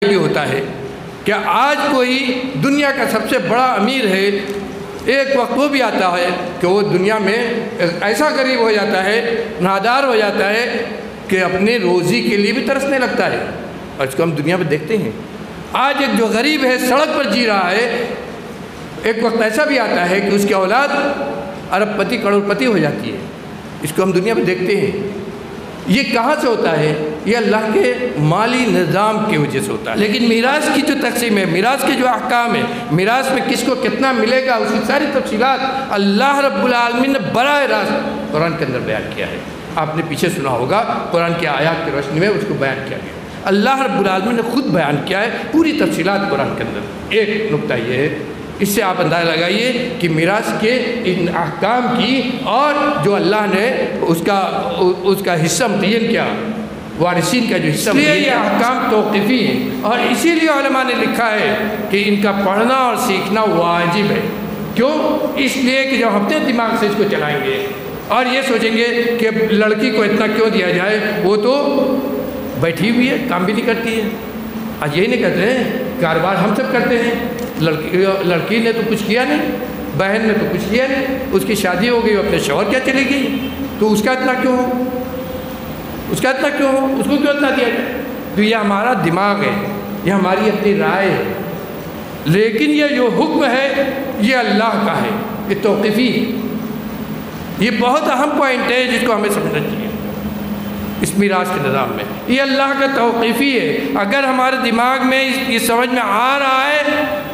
بھی ہوتا ہے کہ آج کوئی دنیا کا سب سے بڑا امیر ہے، ایک وقت وہ بھی آتا ہے کہ وہ دنیا میں ایسا غریب ہو جاتا ہے، نادار ہو جاتا ہے کہ اپنے روزی کے لیے بھی ترسنے لگتا ہے۔ اور اس کو ہم دنیا میں دیکھتے ہیں۔ آج ایک جو غریب ہے سڑک پر جی رہا ہے، ایک وقت ایسا بھی آتا ہے کہ اس کی اولاد ارب پتی کروڑ پتی ہو جاتی ہے۔ اس کو ہم دنیا میں دیکھتے ہیں۔ یہ کہاں سے ہوتا ہے؟ یہ اللہ کے مالی نظام کی وجہ سے ہوتا ہے۔ لیکن میراث کی جو تقسیم ہے، میراث کے جو احکام ہے، میراث میں کس کو کتنا ملے گا، اس کی ساری تفصیلات اللہ رب العالمین نے براہ راست قرآن کے اندر بیان کیا ہے۔ آپ نے پیچھے سنا ہوگا، قرآن کی آیات کی روشنی میں اس کو بیان کیا گیا۔ اللہ رب العالمین نے خود بیان کیا ہے پوری تفصیلات قرآن کے اندر۔ ایک نقطہ یہ ہے، اس سے آپ اندازہ لگائیے کہ میراث کے ان احکام کی اور جو اللہ نے اس کا حصہ متعین کیا، وارثین کا جو حصہ متعین کیا، یہ احکام توقیفی ہیں۔ اور اسی لیے علماء نے لکھا ہے کہ ان کا پڑھنا اور سیکھنا واجب ہے۔ کیوں؟ اس لیے کہ جب اپنے دماغ سے اس کو چلائیں گے اور یہ سوچیں گے کہ لڑکی کو اتنا کیوں دیا جائے، وہ تو بیٹھی ہوئی ہے، کام بھی نہیں کرتی ہے۔ آج یہی نہیں کہتے ہیں، کاروبار ہم سب کرتے ہیں، لڑکی نے تو کچھ کیا نہیں، بہن نے تو کچھ کیا نہیں، اس کی شادی ہو گئی، اپنے شوہر کیا چلے گئی، تو اس کا اتنا کیوں ہو، اس کا اتنا کیوں ہو، اس کو کیوں اتنا دیا جائے؟ تو یہ ہمارا دماغ ہے، یہ ہماری اپنی رائے ہے۔ لیکن یہ جو حکم ہے یہ اللہ کا ہے، یہ توقیفی ہے۔ یہ بہت اہم پوائنٹ ہے جس کو ہمیں سمجھنا چاہیے اس میراث کے نظام میں۔ یہ اللہ کا توقیفی ہے۔ اگر ہمارے دماغ میں یہ سمجھ میں آ رہا ہے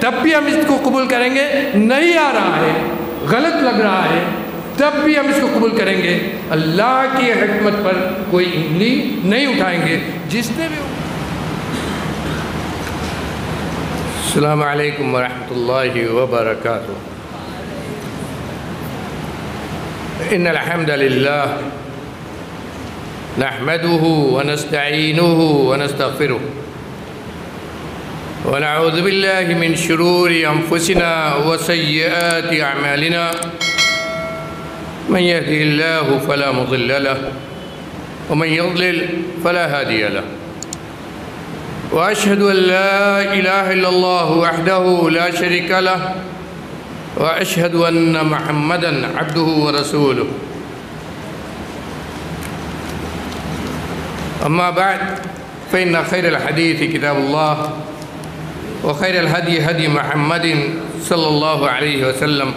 تب بھی ہم اس کو قبول کریں گے، نہیں آ رہا ہے، غلط لگ رہا ہے، تب بھی ہم اس کو قبول کریں گے۔ اللہ کی حکمت پر کوئی انگلی نہیں اٹھائیں گے۔ جس نے بھی السلام علیکم ورحمۃ اللہ وبرکاتہ۔ ان الحمد للہ نحمده ونستعينه ونستغفره ونعوذ بالله من شرور أنفسنا وسيئات أعمالنا من يهده الله فلا مضل له ومن يضلل فلا هادي له وأشهد أن لا إله إلا الله وحده لا شريك له وأشهد أن محمدًا عبده ورسوله أما بعد فإن خير الحديث كتاب الله وخير الهدي هدي محمد صلى الله عليه وسلم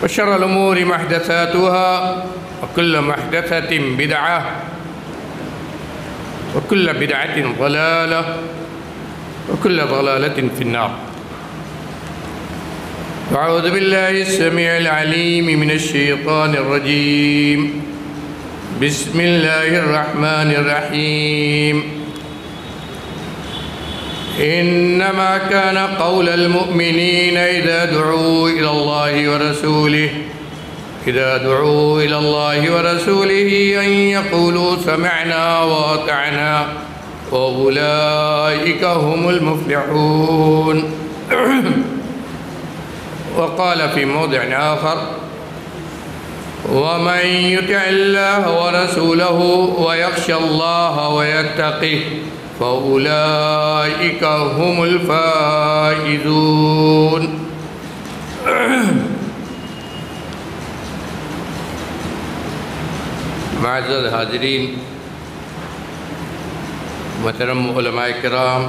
وشر الأمور محدثاتها وكل محدثة بدعة وكل بدعة ضلالة وكل ضلالة في النار أعوذ بالله السميع العليم من الشيطان الرجيم بسم الله الرحمن الرحيم إنما كان قول المؤمنين إذا دعوا إلى الله ورسوله أن يقولوا سمعنا وأطعنا وأولئك هم المفلحون وقال في موضع آخر ومن يطع الله ورسوله ويخشى الله ويتقه فأولئك هم الفائزون۔ معزز حاضرین، محترم علماء کرام،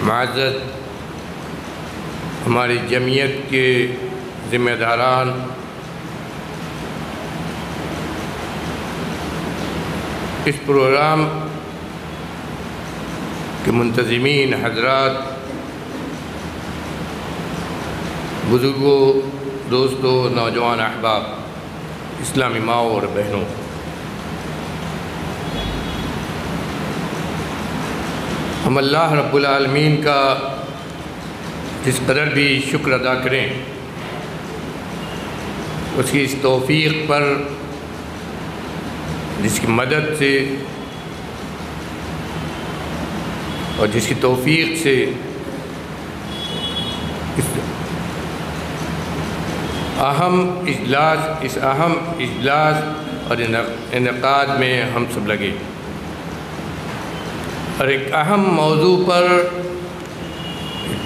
معزز ہماری جمعیت کے ذمہ داران، اس پروگرام کے منتظمین حضرات، بزرگوں، دوستوں، نوجوان احباب، اسلامی ماؤں اور بہنوں، ہم اللہ رب العالمین کا جس قدر بھی شکر ادا کریں، اس کی اس توفیق پر جس کی مدد سے اور جس کی توفیق سے اس اہم اجلاس اور انعقاد میں ہم سب لگے، اور ایک اہم موضوع پر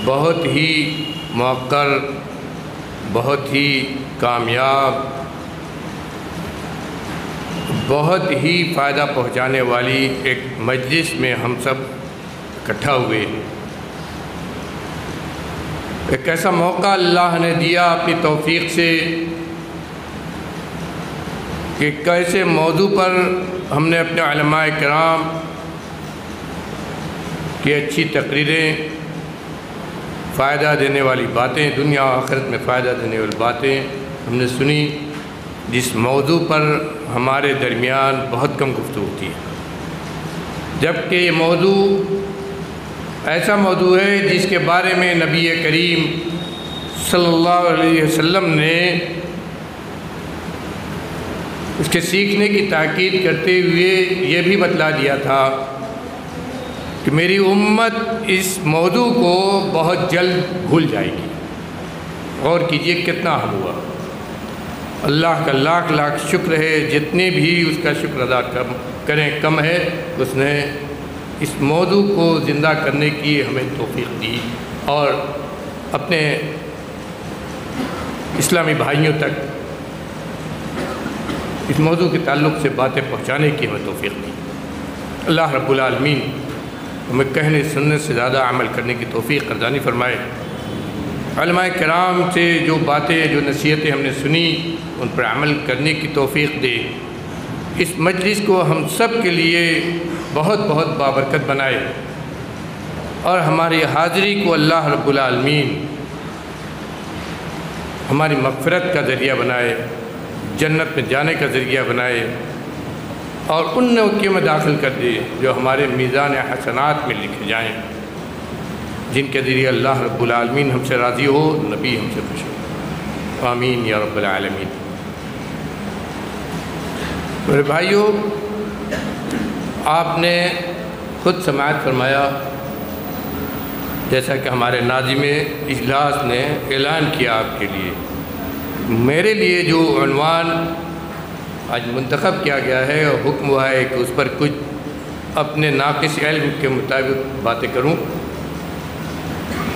بہت ہی مؤثر، بہت ہی کامیاب، بہت ہی فائدہ پہنچانے والی ایک مجلس میں ہم سب اکٹھا ہوئے۔ ایک ایسا موقع اللہ نے دیا اپنی توفیق سے کہ کیسے موضوع پر ہم نے اپنے علماء کرام کی اچھی تقریریں، فائدہ دینے والی باتیں، دنیا و آخرت میں فائدہ دینے والی باتیں ہم نے سنی، جس موضوع پر ہمارے درمیان بہت کم گفتگو ہوتی ہے، جبکہ یہ موضوع ایسا موضوع ہے جس کے بارے میں نبی کریم صلی اللہ علیہ وسلم نے اس کے سیکھنے کی تاکید کرتے ہوئے یہ بھی بتلا دیا تھا کہ میری امت اس موضوع کو بہت جلد بھول جائے گی۔ غور کیجئے کتنا اہم ہوا۔ اللہ کا لاکھ لاکھ شکر ہے، جتنے بھی اس کا شکر ادا کریں کم ہے، اس نے اس موضوع کو زندہ کرنے کی ہمیں توفیق دی اور اپنے اسلامی بھائیوں تک اس موضوع کے تعلق سے باتیں پہنچانے کی ہمیں توفیق دی۔ اللہ رب العالمین ہمیں کہنے سننے سے زیادہ عمل کرنے کی توفیق عطا فرمائے۔ علماء کرام سے جو باتیں، جو نصیحتیں ہم نے سنی، ان پر عمل کرنے کی توفیق دے۔ اس مجلس کو ہم سب کے لیے بہت بہت بابرکت بنائے، اور ہماری حاضری کو اللہ رب العالمین ہماری مغفرت کا ذریعہ بنائے، جنت میں جانے کا ذریعہ بنائے، اور ان نیکیوں میں داخل کر دے جو ہمارے میزان حسنات میں لکھے جائیں، جن کے ذریعے اللہ رب العالمین ہم سے راضی ہو، نبی ہم سے خوش ہو۔ آمین یا رب العالمین۔ میرے بھائیوں، آپ نے خود سماعت فرمایا، جیسا کہ ہمارے ناظم اجلاس نے اعلان کیا آپ کے لیے۔ میرے لیے جو عنوان آج منتخب کیا گیا ہے، اور حکم ہوا ہے کہ اس پر کچھ اپنے ناقص علم کے مطابق باتیں کروں،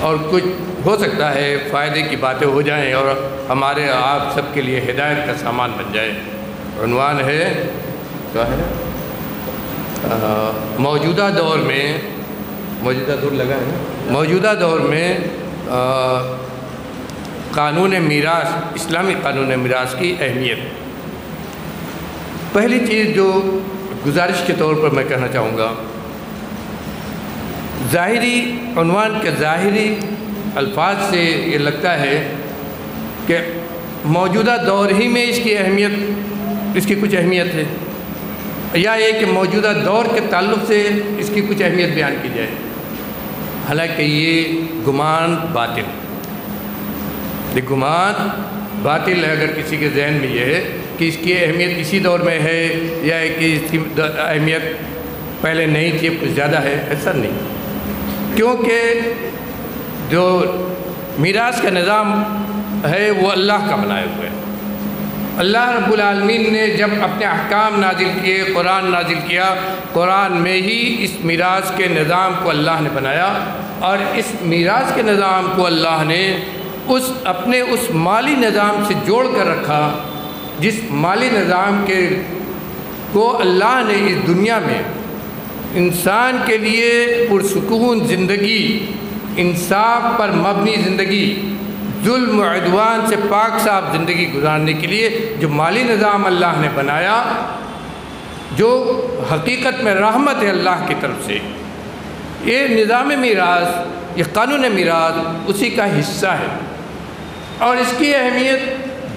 اور کچھ ہو سکتا ہے فائدے کی باتیں ہو جائیں اور ہمارے آپ سب کے لیے ہدایت کا سامان بن جائے۔ عنوان ہے کیا ہے؟ موجودہ دور میں، موجودہ دور لگا ہے، موجودہ دور میں قانون میراث، اسلامی قانون میراث کی اہمیت۔ پہلی چیز جو گزارش کے طور پر میں کہنا چاہوں گا، ظاہری عنوان کے ظاہری الفاظ سے یہ لگتا ہے کہ موجودہ دور ہی میں اس کی اہمیت، اس کی کچھ اہمیت ہے، یا یہ کہ موجودہ دور کے تعلق سے اس کی کچھ اہمیت بیان کی جائے۔ حالانکہ یہ گمان باطل، یہ گمان باطل ہے اگر کسی کے ذہن میں یہ ہے کہ اس کی اہمیت اسی دور میں ہے، یا کہ اس کی اہمیت پہلے نہیں تھی کچھ زیادہ ہے، ایسا نہیں۔ کیونکہ جو میراث کا نظام ہے وہ اللہ کا بنایا ہوا ہے۔ اللہ رب العالمین نے جب اپنے احکام نازل کیے، قرآن نازل کیا، قرآن میں ہی اس میراث کے نظام کو اللہ نے بنایا، اور اس میراث کے نظام کو اللہ نے اپنے اس مالی نظام سے جوڑ کر رکھا، جس مالی نظام کو اللہ نے اس دنیا میں انسان کے لیے پرسکون زندگی، انصاف پر مبنی زندگی، ظلم و عدوان سے پاک صاف زندگی گزارنے کے لیے جو مالی نظام اللہ نے بنایا، جو حقیقت میں رحمت ہے اللہ کی طرف سے، یہ نظام میراث، یہ قانون میراث اسی کا حصہ ہے، اور اس کی اہمیت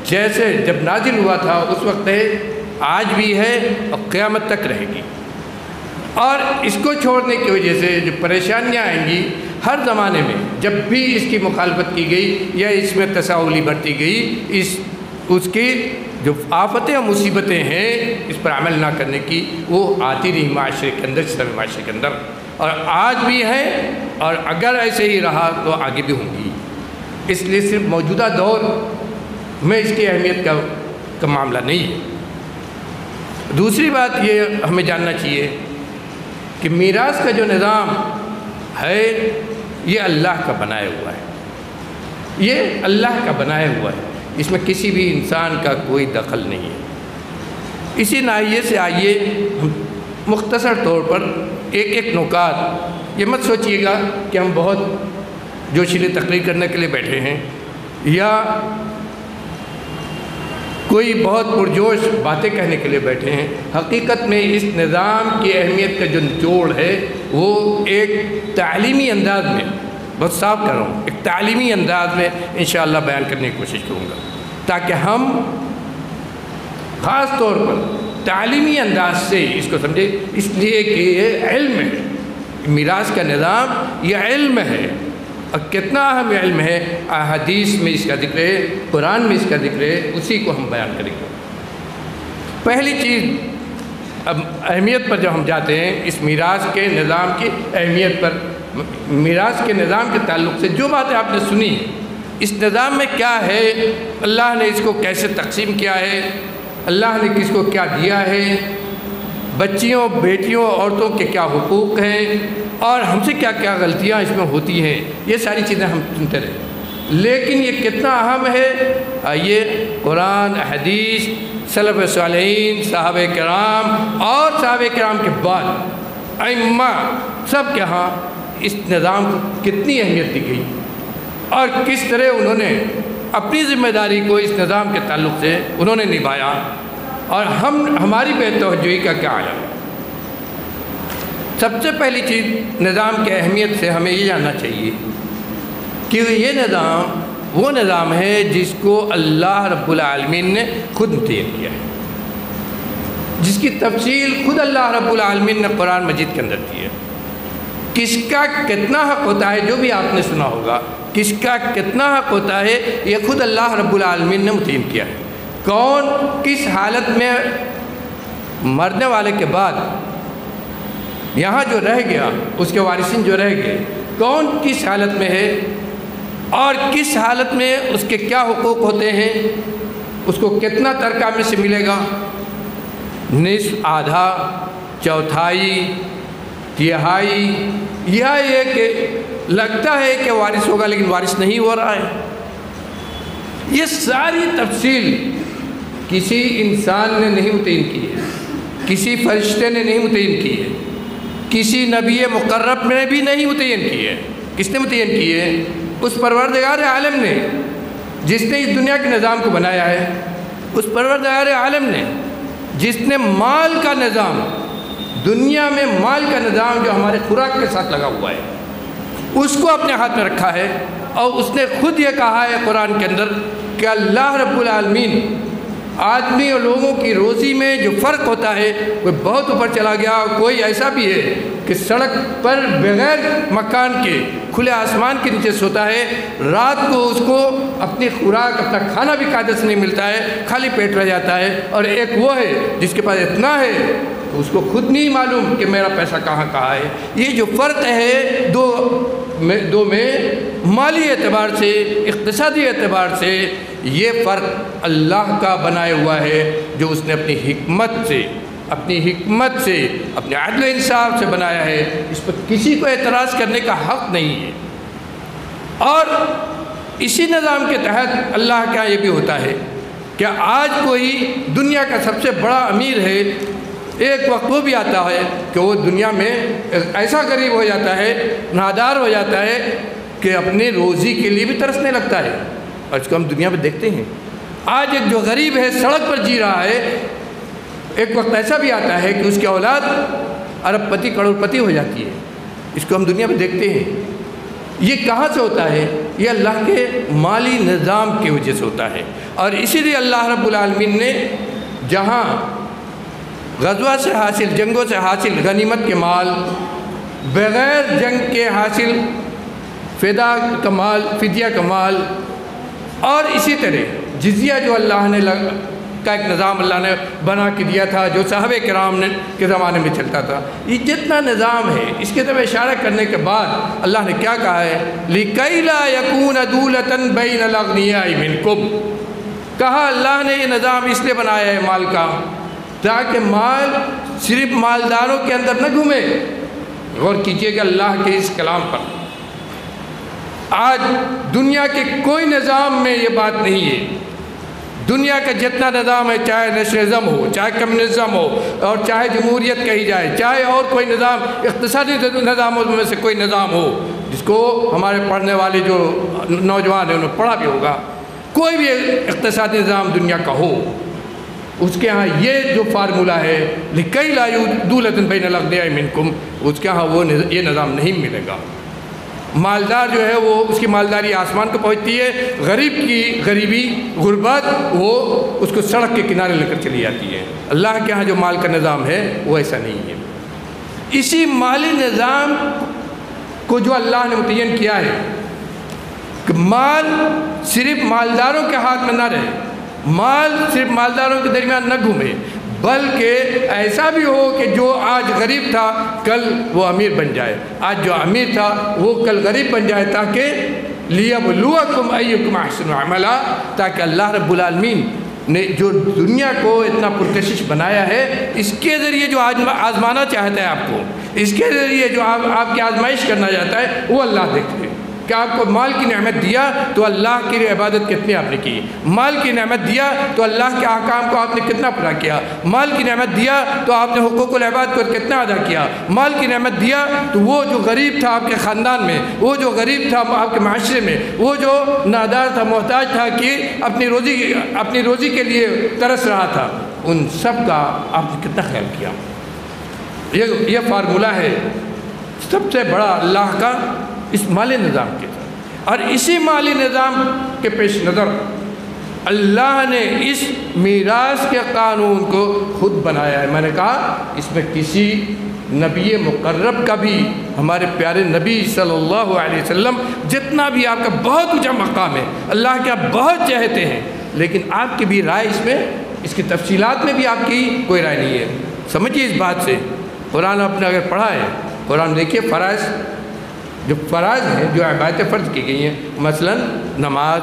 جیسے جب نازل ہوا تھا اس وقت ہے، آج بھی ہے اور قیامت تک رہے گی۔ اور اس کو چھوڑنے کی وجہ سے جو پریشانیاں آئیں گی ہر زمانے میں، جب بھی اس کی مخالفت کی گئی یا اس میں تساہلی برتی گئی، اس کی جو آفتیں اور مصیبتیں ہیں اس پر عمل نہ کرنے کی، وہ آتی رہی معاشرے کے اندر، اسلامی معاشرے کے اندر، اور آج بھی ہے، اور اگر ایسے ہی رہا تو آگے بھی ہوں گی۔ اس لیے صرف موجودہ دور میں اس کی اہمیت کا معاملہ نہیں ہے۔ دوسری بات یہ ہمیں جاننا چاہیے کہ میراث کا جو نظام ہے یہ اللہ کا بنایا ہوا ہے، یہ اللہ کا بنایا ہوا ہے، اس میں کسی بھی انسان کا کوئی دخل نہیں ہے۔ اسی ناحیے سے آئیے ہم مختصر طور پر ایک نکات، یہ مت سوچیے گا کہ ہم بہت جوشیلی تقریر کرنے کے لیے بیٹھے ہیں یا کوئی بہت پرجوش باتیں کہنے کے لیے بیٹھے ہیں۔ حقیقت میں اس نظام کی اہمیت کا جو نچوڑ ہے وہ ایک تعلیمی انداز میں، بہت صاف کر رہا ہوں، ایک تعلیمی انداز میں انشاءاللہ بیان کرنے کی کوشش کروں گا، تاکہ ہم خاص طور پر تعلیمی انداز سے اس کو سمجھے، اس لیے کہ یہ علم ہے، میراث کا نظام یہ علم ہے، اور کتنا اہم علم ہے، احادیث میں اس کا ذکر ہے، قرآن میں اس کا ذکر ہے، اسی کو ہم بیان کریں گے۔ پہلی چیز، اب اہمیت پر جب ہم جاتے ہیں، اس میراث کے نظام کی اہمیت پر، میراث کے نظام کے تعلق سے جو باتیں آپ نے سنی، اس نظام میں کیا ہے، اللہ نے اس کو کیسے تقسیم کیا ہے، اللہ نے کس کو کیا دیا ہے، بچیوں، بیٹیوں، عورتوں کے کیا حقوق ہیں، اور ہم سے کیا کیا غلطیاں اس میں ہوتی ہیں، یہ ساری چیزیں ہم سنتے رہے، لیکن یہ کتنا اہم ہے، آئیے قرآن، حدیث، سلف صالحین، صحابہ کرام اور صحابہ کرام کے بعد ائمہ سب کے ہاں اس نظام کو کتنی اہمیت دی گئی اور کس طرح انہوں نے اپنی ذمہ داری کو اس نظام کے تعلق سے انہوں نے نبھایا، اور ہماری بے توجہی کا کیا عالم ہے۔ سب سے پہلی چیز، نظام کی اہمیت سے ہمیں یہ جاننا چاہیے کہ یہ نظام وہ نظام ہے جس کو اللہ رب العالمین نے خود متعین کیا ہے، جس کی تفصیل خود اللہ رب العالمین نے قرآن مجید کے اندر دی ہے۔ کس کا کتنا حق ہوتا ہے، جو بھی آپ نے سنا ہوگا، کس کا کتنا حق ہوتا ہے، یہ خود اللہ رب العالمین نے متعین کیا ہے۔ کون کس حالت میں مرنے والے کے بعد یہاں جو رہ گیا، اس کے وارثین جو رہ گئے، کون کس حالت میں ہے اور کس حالت میں اس کے کیا حقوق ہوتے ہیں، اس کو کتنا ترکہ میں سے ملے گا، نصف، آدھا، چوتھائی، تہائی، یا یہ کہ لگتا ہے کہ وارث ہوگا لیکن وارث نہیں ہو رہا ہے۔ یہ ساری تفصیل کسی انسان نے نہیں متعین کی ہے، کسی فرشتے نے نہیں متعین کی ہے، کسی نبی مقرب نے بھی نہیں متعین کی ہے۔ کس نے متعین کی ہے؟ اس پروردگار عالم نے، جس نے اس دنیا کے نظام کو بنایا ہے، اس پروردگار عالم نے جس نے مال کا نظام، دنیا میں مال کا نظام جو ہمارے خوراک کے ساتھ لگا ہوا ہے، اس کو اپنے ہاتھ میں رکھا ہے، اور اس نے خود یہ کہا ہے قرآن کے اندر کہ اللہ رب العالمین آدمی اور لوگوں کی روزی میں جو فرق ہوتا ہے وہ بہت اوپر چلا گیا۔ کوئی ایسا بھی ہے کہ سڑک پر بغیر مکان کے کھلے آسمان کے نیچے سوتا ہے، رات کو اس کو اپنی خوراک، اپنا کھانا بھی قاعدے سے نہیں ملتا ہے، خالی پیٹ رہ جاتا ہے، اور ایک وہ ہے جس کے پاس اتنا ہے تو اس کو خود نہیں معلوم کہ میرا پیسہ کہاں ہے۔ یہ جو فرق ہے دو میں مالی اعتبار سے، اقتصادی اعتبار سے، یہ فرق اللہ کا بنایا ہوا ہے، جو اس نے اپنی حکمت سے، اپنے عدل و انصاف سے بنایا ہے۔ اس پر کسی کو اعتراض کرنے کا حق نہیں ہے۔ اور اسی نظام کے تحت اللہ کا یہ بھی ہوتا ہے کہ آج کوئی دنیا کا سب سے بڑا امیر ہے، ایک وقت وہ بھی آتا ہے کہ وہ دنیا میں ایسا غریب ہو جاتا ہے، نادار ہو جاتا ہے کہ اپنی روزی کے لیے بھی ترسنے لگتا ہے، اور اس کو ہم دنیا میں دیکھتے ہیں۔ آج ایک جو غریب ہے، سڑک پر جی رہا ہے، ایک وقت ایسا بھی آتا ہے کہ اس کی اولاد ارب پتی، کروڑ پتی ہو جاتی ہے، اس کو ہم دنیا میں دیکھتے ہیں۔ یہ کہاں سے ہوتا ہے؟ یہ اللہ کے مالی نظام کی وجہ سے ہوتا ہے، اور اسی لیے اللہ رب العالمین نے جہاں غزوہ سے حاصل، جنگوں سے حاصل غنیمت کے مال، بغیر جنگ کے حاصل فدیہ کا مال، اور اسی طرح جزیہ جو اللہ نے کا ایک نظام اللہ نے بنا کے دیا تھا، جو صحابہ کرام کے زمانے میں چلتا تھا، یہ جتنا نظام ہے، اس کے طرف اشارہ کرنے کے بعد اللہ نے کیا کہا ہے؟ لِكَيْ لَا يَكُونَ دُولَةً بَيْنَ الْأَغْنِيَاءِ مِنْكُمْ۔ کہا اللہ نے یہ نظام اس لیے بنایا ہے مال کا تاکہ مال صرف مالداروں کے اندر نہ گھومے۔ غور کیجئے گا اللہ کے اس کلام پر۔ آج دنیا کے کوئی نظام میں یہ بات نہیں ہے۔ دنیا کا جتنا نظام ہے، چاہے نیشنلزم ہو، چاہے کمیونزم ہو، اور چاہے جمہوریت کہی جائے، چاہے اور کوئی نظام، اقتصادی نظاموں میں سے کوئی نظام ہو جس کو ہمارے پڑھنے والے جو نوجوان ہیں انہوں نے پڑھا بھی ہوگا، کوئی بھی اقتصادی نظام دنیا کا ہو، اس کے ہاں یہ جو فارمولہ ہے لِكَيْ لَا دُولَةٌ بَيْنَ الْأَغْنِيَاءِ مِنْكُمْ، اس کے ہاں وہ یہ نظام نہیں ملے گا۔ مالدار جو ہے وہ اس کی مالداری آسمان کو پہنچتی ہے، غریب کی غریبی غربت وہ اس کو سڑک کے کنارے لے کر چلی جاتی ہے۔ اللہ کے ہاں جو مال کا نظام ہے وہ ایسا نہیں ہے۔ اسی مالی نظام کو جو اللہ نے متعین کیا ہے کہ مال صرف مالداروں کے ہاتھ میں نہ رہے، مال صرف مالداروں کے درمیان نہ گھومے، بلکہ ایسا بھی ہو کہ جو آج غریب تھا کل وہ امیر بن جائے، آج جو امیر تھا وہ کل غریب بن جائے، تاکہ لِيَبْلُوَكُمْ أَيُّكُمْ أَحْسَنُ عَمَلًا، تاکہ اللہ رب العالمین نے جو دنیا کو اتنا پرکشش بنایا ہے، اس کے ذریعے جو آزمانا چاہتا ہے آپ کو، اس کے ذریعے جو آپ کی آزمائش کرنا چاہتا ہے، وہ اللہ دیکھتے ہیں کہ آپ کو مال کی نعمت دیا تو اللہ کی عبادت کتنی آپ نے کی، مال کی نعمت دیا تو اللہ کے احکام کو آپ نے کتنا پورا کیا، مال کی نعمت دیا تو آپ نے حقوق العباد کو کتنا ادا کیا، مال کی نعمت دیا تو وہ جو غریب تھا آپ کے خاندان میں، وہ جو غریب تھا آپ کے معاشرے میں، وہ جو نادار تھا، محتاج تھا کہ اپنی روزی کے لیے ترس رہا تھا، ان سب کا آپ نے کتنا خیال کیا۔ یہ فارمولہ ہے سب سے بڑا اللہ کا اس مالی نظام کے ساتھ، اور اسی مالی نظام کے پیش نظر اللہ نے اس میراث کے قانون کو خود بنایا ہے۔ میں نے کہا اس میں کسی نبی مقرب کا بھی، ہمارے پیارے نبی صلی اللہ علیہ وسلم جتنا بھی آپ کا بہت اونچا مقام ہے، اللہ کے آپ بہت چاہتے ہیں، لیکن آپ کی بھی رائے اس میں، اس کی تفصیلات میں بھی آپ کی کوئی رائے نہیں ہے۔ سمجھیے اس بات سے، قرآن آپ نے اگر پڑھا ہے، قرآن دیکھیے فرائض جو فرائض ہیں، جو عبادتیں فرض کی گئی ہیں، مثلا نماز،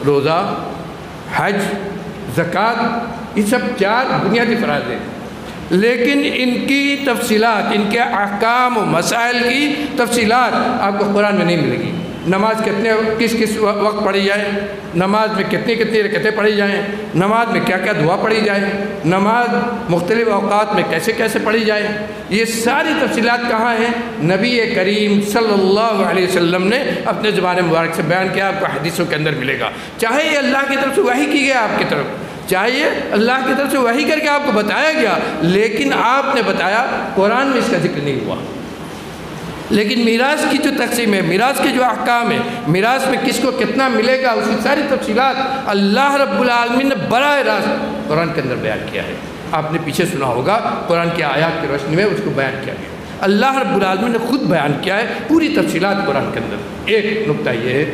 روزہ، حج، زکوٰۃ، یہ سب 4 بنیادی فرائض ہیں، لیکن ان کی تفصیلات، ان کے احکام و مسائل کی تفصیلات آپ کو قرآن میں نہیں ملے گی۔ نماز کس وقت پڑھی جائے، نماز میں کتنی رکعتیں پڑھی جائیں، نماز میں کیا کیا دعا پڑھی جائے، نماز مختلف اوقات میں کیسے پڑھی جائے، یہ ساری تفصیلات کہاں ہیں؟ نبی کریم صلی اللہ علیہ وسلم نے اپنے زبان مبارک سے بیان کیا، آپ کو حدیثوں کے اندر ملے گا۔ چاہے یہ اللہ کی طرف سے وحی کی گیا آپ کی طرف، چاہے یہ اللہ کی طرف سے وحی کر کے آپ کو بتایا گیا، لیکن آپ نے بتایا، قرآن میں اس کا ذکر نہیں ہوا۔ لیکن میراث کی جو تقسیم ہے، میراث کے جو احکام ہیں، میراث میں کس کو کتنا ملے گا، اس کی ساری تفصیلات اللہ رب العالمین نے براہ راست قرآن کے اندر بیان کیا ہے۔ آپ نے پیچھے سنا ہوگا، قرآن کی آیات کی روشنی میں اس کو بیان کیا گیا، اللہ رب العالمین نے خود بیان کیا ہے پوری تفصیلات قرآن کے اندر۔ ایک نقطہ یہ ہے،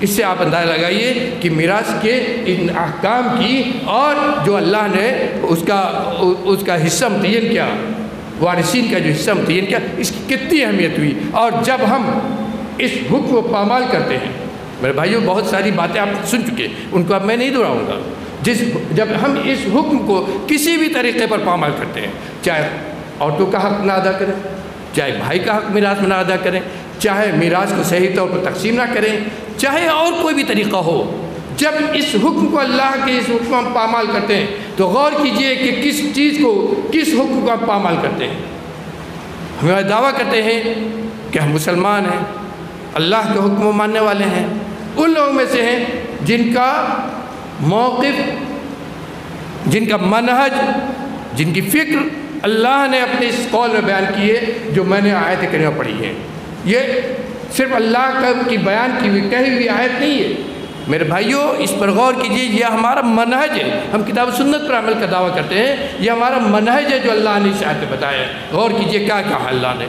اس سے آپ اندازہ لگائیے کہ میراث کے ان احکام کی، اور جو اللہ نے اس کا حصہ متعین کیا، وارثین کا جو حصہ متعین کیا، اس کی کتنی اہمیت ہوئی۔ اور جب ہم اس حکم کو پامال کرتے ہیں، میرے بھائیوں بہت ساری باتیں آپ سن چکے، ان کو اب میں نہیں دہراؤں گا، جب ہم اس حکم کو کسی بھی طریقے پر پامال کرتے ہیں، چاہے عورتوں کا حق نہ ادا کریں، چاہے بھائی کا حق میراث میں نہ ادا کریں، چاہے میراث کو صحیح طور پر تقسیم نہ کریں، چاہے اور کوئی بھی طریقہ ہو، جب اس حکم کو، اللہ کے اس حکم ہم پامال کرتے ہیں، تو غور کیجئے کہ کس حکم کو ہم پامال کرتے ہیں۔ ہم دعویٰ کرتے ہیں کہ ہم مسلمان ہیں، اللہ کے حکم ماننے والے ہیں، ان لوگوں میں سے ہیں جن کا موقف، جن کا منہج، جن کی فکر اللہ نے اپنے اس قول میں بیان کی ہے جو میں نے آیت کریمہ پڑھی ہے۔ یہ صرف اللہ کی بیان کی ہوئی کہی ہوئی آیت نہیں ہے، میرے بھائیوں اس پر غور کیجئے، یہ ہمارا منہج ہے۔ ہم کتاب سنت پر عمل کا دعویٰ کرتے ہیں، یہ ہمارا منہج ہے جو اللہ نے اس آیت میں بتایا ہے۔ غور کیجئے کیا کہا اللہ نے،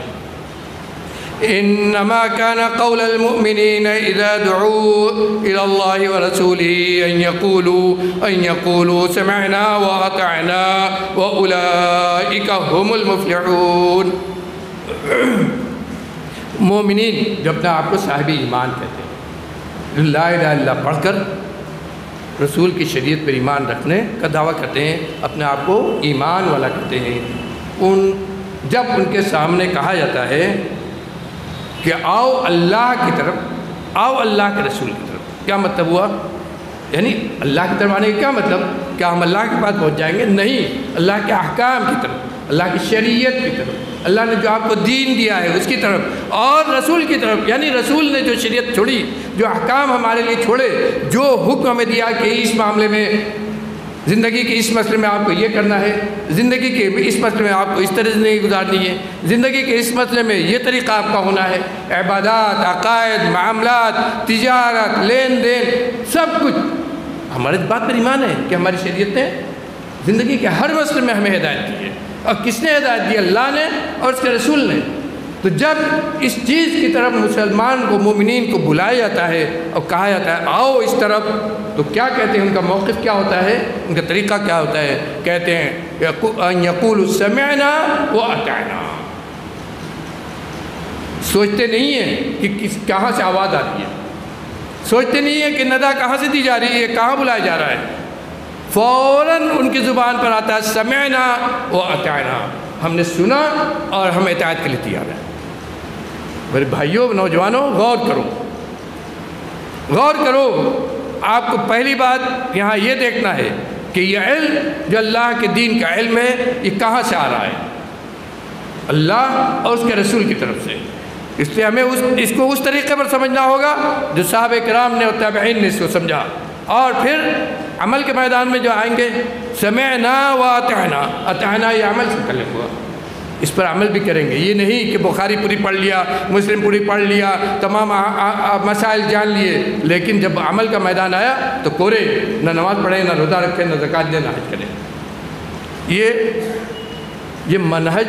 انما كان قول المؤمنين اذا دعوا الى الله ورسوله ان يقولوا سمعنا واطعنا واولئك هم المفلحون۔ مومنین جو اپنے آپ کو صاحب ایمان کہتے ہیں، لا الہ الا اللہ پڑھ کر رسول کی شریعت پر ایمان رکھنے کا دعویٰ کرتے ہیں، اپنے آپ کو ایمان والا کہتے ہیں، جب ان کے سامنے کہا جاتا ہے کہ آؤ اللہ کی طرف، آؤ اللہ کے رسول کی طرف، کیا مطلب ہوا؟ یعنی اللہ کی طرف آنے کا کیا مطلب؟ کیا ہم اللہ کے پاس پہنچ جائیں گے؟ نہیں، اللہ کے احکام کی طرف، اللہ کی شریعت کی طرف، اللہ نے جو آپ کو دین دیا ہے اس کی طرف، اور رسول کی طرف، یعنی رسول نے جو شریعت چھوڑی، جو احکام ہمارے لیے چھوڑے، جو حکم ہمیں دیا کہ اس معاملے میں، زندگی کے اس مسئلے میں آپ کو یہ کرنا ہے، زندگی کے اس مسئلے میں آپ کو اس طرح زندگی گزارنی ہے، زندگی کے اس مسئلے میں یہ طریقہ آپ کا ہونا ہے، عبادات، عقائد، معاملات، تجارت، لین دین، سب کچھ ہمارے اس بات پر ایمان ہے کہ ہماری شریعت نے زندگی کے ہر مسئلے میں ہمیں ہدایت دی ہے۔ اور کس نے ہدایت دی؟ اللہ نے اور اس کے رسول نے۔ تو جب اس چیز کی طرف مسلمان کو، مومنین کو بلایا جاتا ہے اور کہا جاتا ہے آؤ اس طرف، تو کیا کہتے ہیں؟ ان کا موقف کیا ہوتا ہے؟ ان کا طریقہ کیا ہوتا ہے؟ کہتے ہیں ان یقولوا سمعنا واطعنا۔ سوچتے نہیں ہیں کہ کہاں سے آواز آ رہی ہے، سوچتے نہیں ہیں کہ ندا کہاں سے دی جا رہی ہے، کہاں بلایا جا رہا ہے، فوراً ان کی زبان پر آتا ہے سمعنا واطعنا، ہم نے سنا اور ہم اطاعت کے لیے تیار ہیں۔ میرے بھائیوں، نوجوانوں، غور کرو، غور کرو۔ آپ کو پہلی بات یہاں یہ دیکھنا ہے کہ یہ علم جو اللہ کے دین کا علم ہے، یہ کہاں سے آ رہا ہے؟ اللہ اور اس کے رسول کی طرف سے۔ اس لیے ہمیں اس کو اس طریقے پر سمجھنا ہوگا جو صحابہ کرام نے اور تابعین نے اس کو سمجھا، اور پھر عمل کے میدان میں جو آئیں گے، سمعنا واطعنا، اطعنا یہ عمل سے متعلق ہوا، اس پر عمل بھی کریں گے۔ یہ نہیں کہ بخاری پوری پڑھ لیا، مسلم پوری پڑھ لیا، تمام مسائل جان لیے، لیکن جب عمل کا میدان آیا تو کورے، نہ نماز پڑھیں، نہ روزہ رکھیں، نہ زکوٰۃ دیں، نہ حج کریں۔ یہ منہج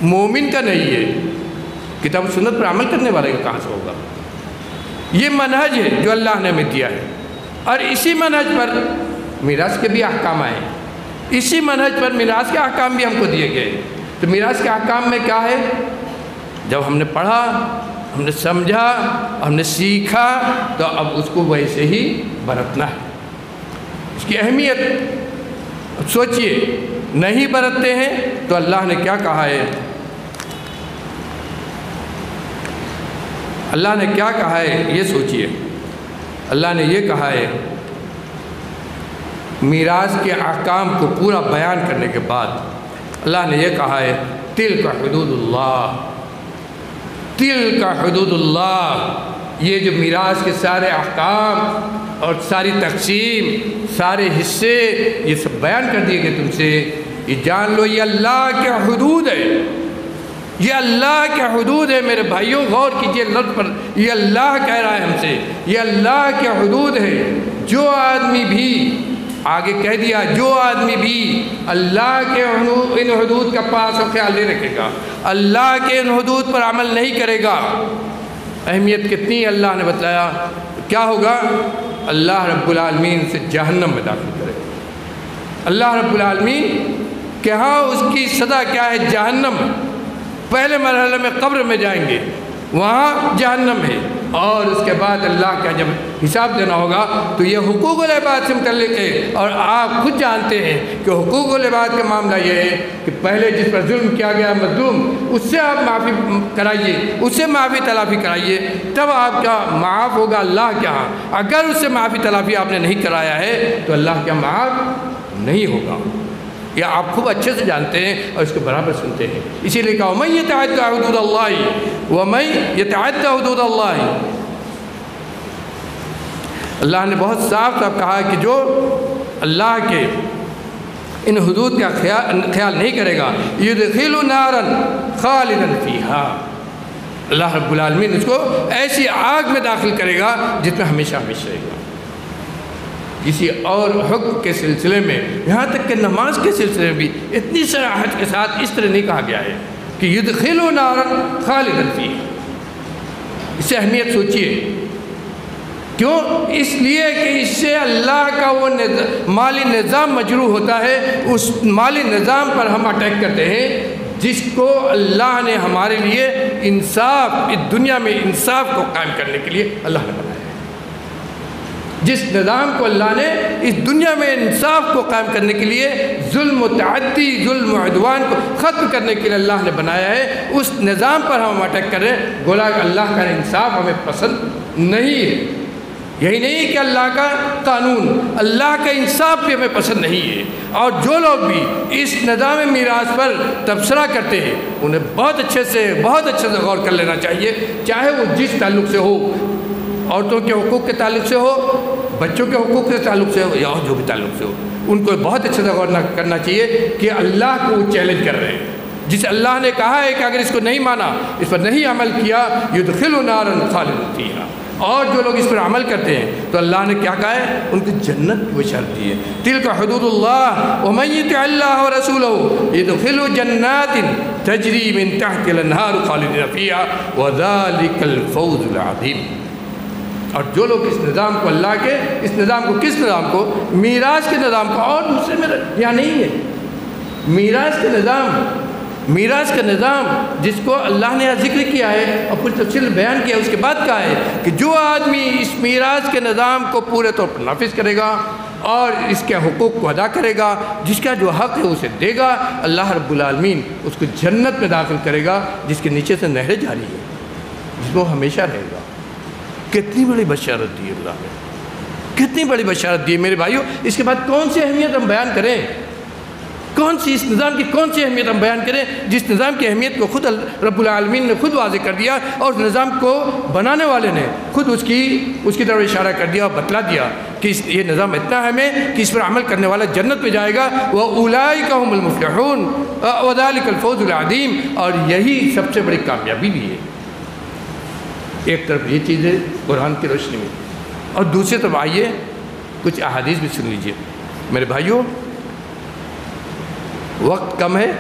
مومن کا نہیں ہے، کتاب و سنت پر عمل کرنے والے کا کہاں سے ہوگا؟ یہ منہج ہے جو اللہ نے ہمیں دیا ہے، اور اسی منہج پر میراث کے بھی احکام آئے، اسی منہج پر میراث کے احکام بھی ہم کو دیے گئے۔ تو میراث کے احکام میں کیا ہے؟ جب ہم نے پڑھا، ہم نے سمجھا، ہم نے سیکھا، تو اب اس کو ویسے ہی برتنا ہے۔ اس کی اہمیت سوچئے، نہیں برتتے ہیں تو اللہ نے کیا کہا ہے؟ اللہ نے کیا کہا ہے یہ سوچئے۔ اللہ نے یہ کہا ہے، میراث کے احکام کو پورا بیان کرنے کے بعد اللہ نے یہ کہا ہے، تلک حدود اللہ، تلک حدود اللہ۔ یہ جو میراث کے سارے احکام اور ساری تقسیم، سارے حصے، یہ سب بیان کر دیے گئے تم سے، یہ جان لو یہ اللہ کے حدود ہے، یہ اللہ کے حدود ہے۔ میرے بھائیوں، غور کیجئے لفظ پر، یہ اللہ کہہ رہا ہے ہم سے، یہ اللہ کے حدود ہے۔ جو آدمی بھی، آگے کہہ دیا، جو آدمی بھی اللہ کے ان حدود کا پاس و خیال نہیں رکھے گا، اللہ کے ان حدود پر عمل نہیں کرے گا، اہمیت کتنی اللہ نے بتلایا، کیا ہوگا؟ اللہ رب العالمین سے جہنم میں داخل کرے گا۔ اللہ رب العالمین کہ ہاں اس کی سزا کیا ہے؟ جہنم۔ پہلے مرحلے میں قبر میں جائیں گے، وہاں جہنم ہے، اور اس کے بعد اللہ کا جب حساب دینا ہوگا تو یہ حقوق العباد سے متعلق ہے۔ اور آپ خود جانتے ہیں کہ حقوق العباد کا معاملہ یہ ہے کہ پہلے جس پر ظلم کیا گیا مظلوم، اس سے آپ معافی کرائیے، اس سے معافی تلافی کرائیے، تب آپ کا معاف ہوگا اللہ کے ہاں۔ اگر اس سے معافی تلافی آپ نے نہیں کرایا ہے تو اللہ کا معاف نہیں ہوگا، یہ آپ خوب اچھے سے جانتے ہیں اور اس کے برابر سنتے ہیں۔ اسی لیے کہا وَمَن يَتَعَدَّ حُدُودَ اللَّهِ وَمَن يَتَعَدَّ حُدُودَ اللَّهِ۔ اللہ نے بہت صاف صاف کہا کہ جو اللہ کے ان حدود کا خیال نہیں کرے گا، يُدْخِلُ نَارًا خَالِدًا فِيهَا، اللہ رب العالمین اس کو ایسی آگ میں داخل کرے گا جس میں ہمیشہ ہمیشہ رہے گا۔ کسی اور حکم کے سلسلے میں، یہاں تک کہ نماز کے سلسلے میں بھی اتنی صراحت کے ساتھ اس طرح نہیں کہا گیا ہے کہ يُدْخِلُ نَارًا خَالِدًا فِيهَا۔ اس سے اہمیت سوچئے، کیوں؟ اس لیے کہ اس سے اللہ کا وہ مالی نظام مجروح ہوتا ہے، اس مالی نظام پر ہم اٹیک کرتے ہیں جس کو اللہ نے ہمارے لیے انصاف، اس دنیا میں انصاف کو قائم کرنے کے لیے اللہ نے بنایا ہے، جس نظام کو اللہ نے اس دنیا میں انصاف کو قائم کرنے کے لیے، ظلم و تعدی، ظلم و عدوان کو ختم کرنے کے لیے اللہ نے بنایا ہے، اس نظام پر ہم اٹیک کریں، گویا کہ اللہ کا انصاف ہمیں پسند نہیں ہے۔ یہی نہیں کہ اللہ کا قانون، اللہ کا انصاف بھی ہمیں پسند نہیں ہے۔ اور جو لوگ بھی اس نظام میراث پر تبصرہ کرتے ہیں انہیں بہت اچھے سے غور کر لینا چاہیے، چاہے وہ جس تعلق سے ہو، عورتوں کے حقوق کے تعلق سے ہو، بچوں کے حقوق کے تعلق سے ہو، یا جو بھی تعلق سے ہو، ان کو بہت اچھے سے غور کرنا چاہیے کہ اللہ کو وہ چیلنج کر رہے ہیں، جس اللہ نے کہا ہے کہ اگر اس کو نہیں مانا، اس پر نہیں عمل کیا، يدخل نارا خالدا فیہا، اور جو لوگ اس پر عمل کرتے ہیں تو اللہ نے کیا کہا ہے، ان کی جنت کی بشارت دی ہے۔ تلک حدود اللہ ومن یطع اللہ ورسولہ يدخل جنات تجری من تحت الانہار خالدین فیہا وذلک الفوز العظیم۔ اور جو لوگ اس نظام کو، اللہ کے اس نظام کو، کس نظام کو؟ میراث کے نظام کو، اور دوسرے میں یہاں نہیں ہے۔ میراث کا نظام جس کو اللہ نے ذکر کیا ہے اور پوری تفصیل بیان کیا ہے، اس کے بعد کہا ہے کہ جو آدمی اس میراث کے نظام کو پورے طور پر نافذ کرے گا اور اس کے حقوق کو ادا کرے گا، جس کا جو حق ہے اسے دے گا، اللہ رب العالمین اس کو جنت میں داخل کرے گا جس کے نیچے سے نہریں جاری ہیں، جس میں وہ ہمیشہ رہے گا۔ کتنی بڑی بشارت دی ہے اللہ نے، کتنی بڑی بشارت دی ہے میرے بھائیوں۔ اس کے بعد کون سی اہمیت ہم بیان کریں، اس نظام کی کون سی اہمیت ہم بیان کریں، جس نظام کی اہمیت کو خود رب العالمین نے خود واضح کر دیا، اور اس نظام کو بنانے والے نے خود اس کی طرف اشارہ کر دیا اور بتلا دیا کہ یہ نظام اتنا ہے ہمیں کہ اس پر عمل کرنے والا جنت میں جائے گا، وَأُولَئِكَ هُمُ الْمُفْلِحُونَ وَذَلِكَ الْفَوْزُ الْعَظِيمُ، اور یہی سب سے بڑی کامیابی بھی ہے۔ ایک طرف یہ چیز ہے قرآن کی روشنی میں، اور دوسری طرف آئیے کچھ احادیث بھی سن لیجئے میرے بھائیوں۔ وقت کم ہے،